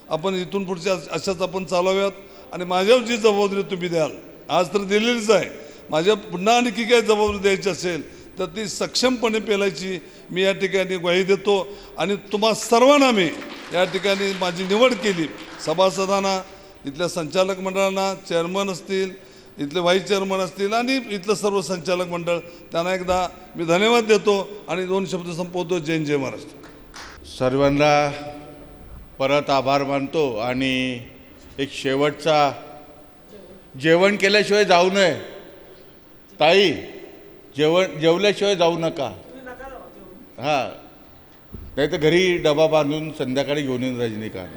आपण इथून पुढच्या अशाच आपण चालवाव्यात आणि माझ्यावर जी जबाबदारी तुम्ही द्याल, आज तर दिलेलीच आहे, माझ्या पुन्हा आणखी काय जबाबदारी द्यायची असेल तर ती सक्षमपणे पेलायची मी या ठिकाणी ग्वाही देतो. आणि तुम्हा सर्वांना मी या ठिकाणी माझी निवड केली, सभासदांना, इथल्या संचालक मंडळांना, चेअरमन असतील, इथले व्हाईस चेअरमन असतील आणि इथलं सर्व संचालक मंडळ, त्यांना एकदा मी धन्यवाद देतो आणि 2 शब्द संपवतो. जय महाराष्ट्र. सर्वांना परत आभार मानतो आणि एक शेवटचा, जेवण केल्याशिवाय जाऊ नये ताई, जेवल्याशिवाय जाऊ नका. हां, नाही तर घरी डबा बांधून संध्याकाळी घेऊन येईन रजनीकांत.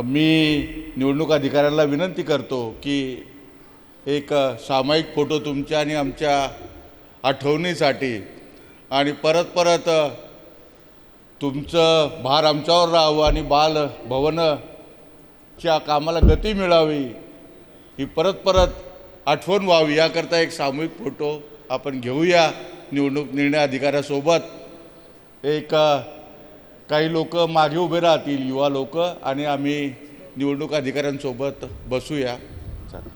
मी निवडणूक अधिकाऱ्याला विनंती करतो की एक सामायिक फोटो तुमच्या आणि आमच्या आठवणीसाठी आणि परत तुमचं भार आमच्यावर राहावं आणि बालभवनच्या कामाला गती मिळावी, ही परत आठवण व्हावी याकरता एक सामूहिक फोटो आपण घेऊया निवडणूक निर्णय अधिकाऱ्यासोबत. एक काही लोक मागे उभे राहतील, युवा लोक, आणि आम्ही निवडणूक अधिकाऱ्यांसोबत बसूया. चला.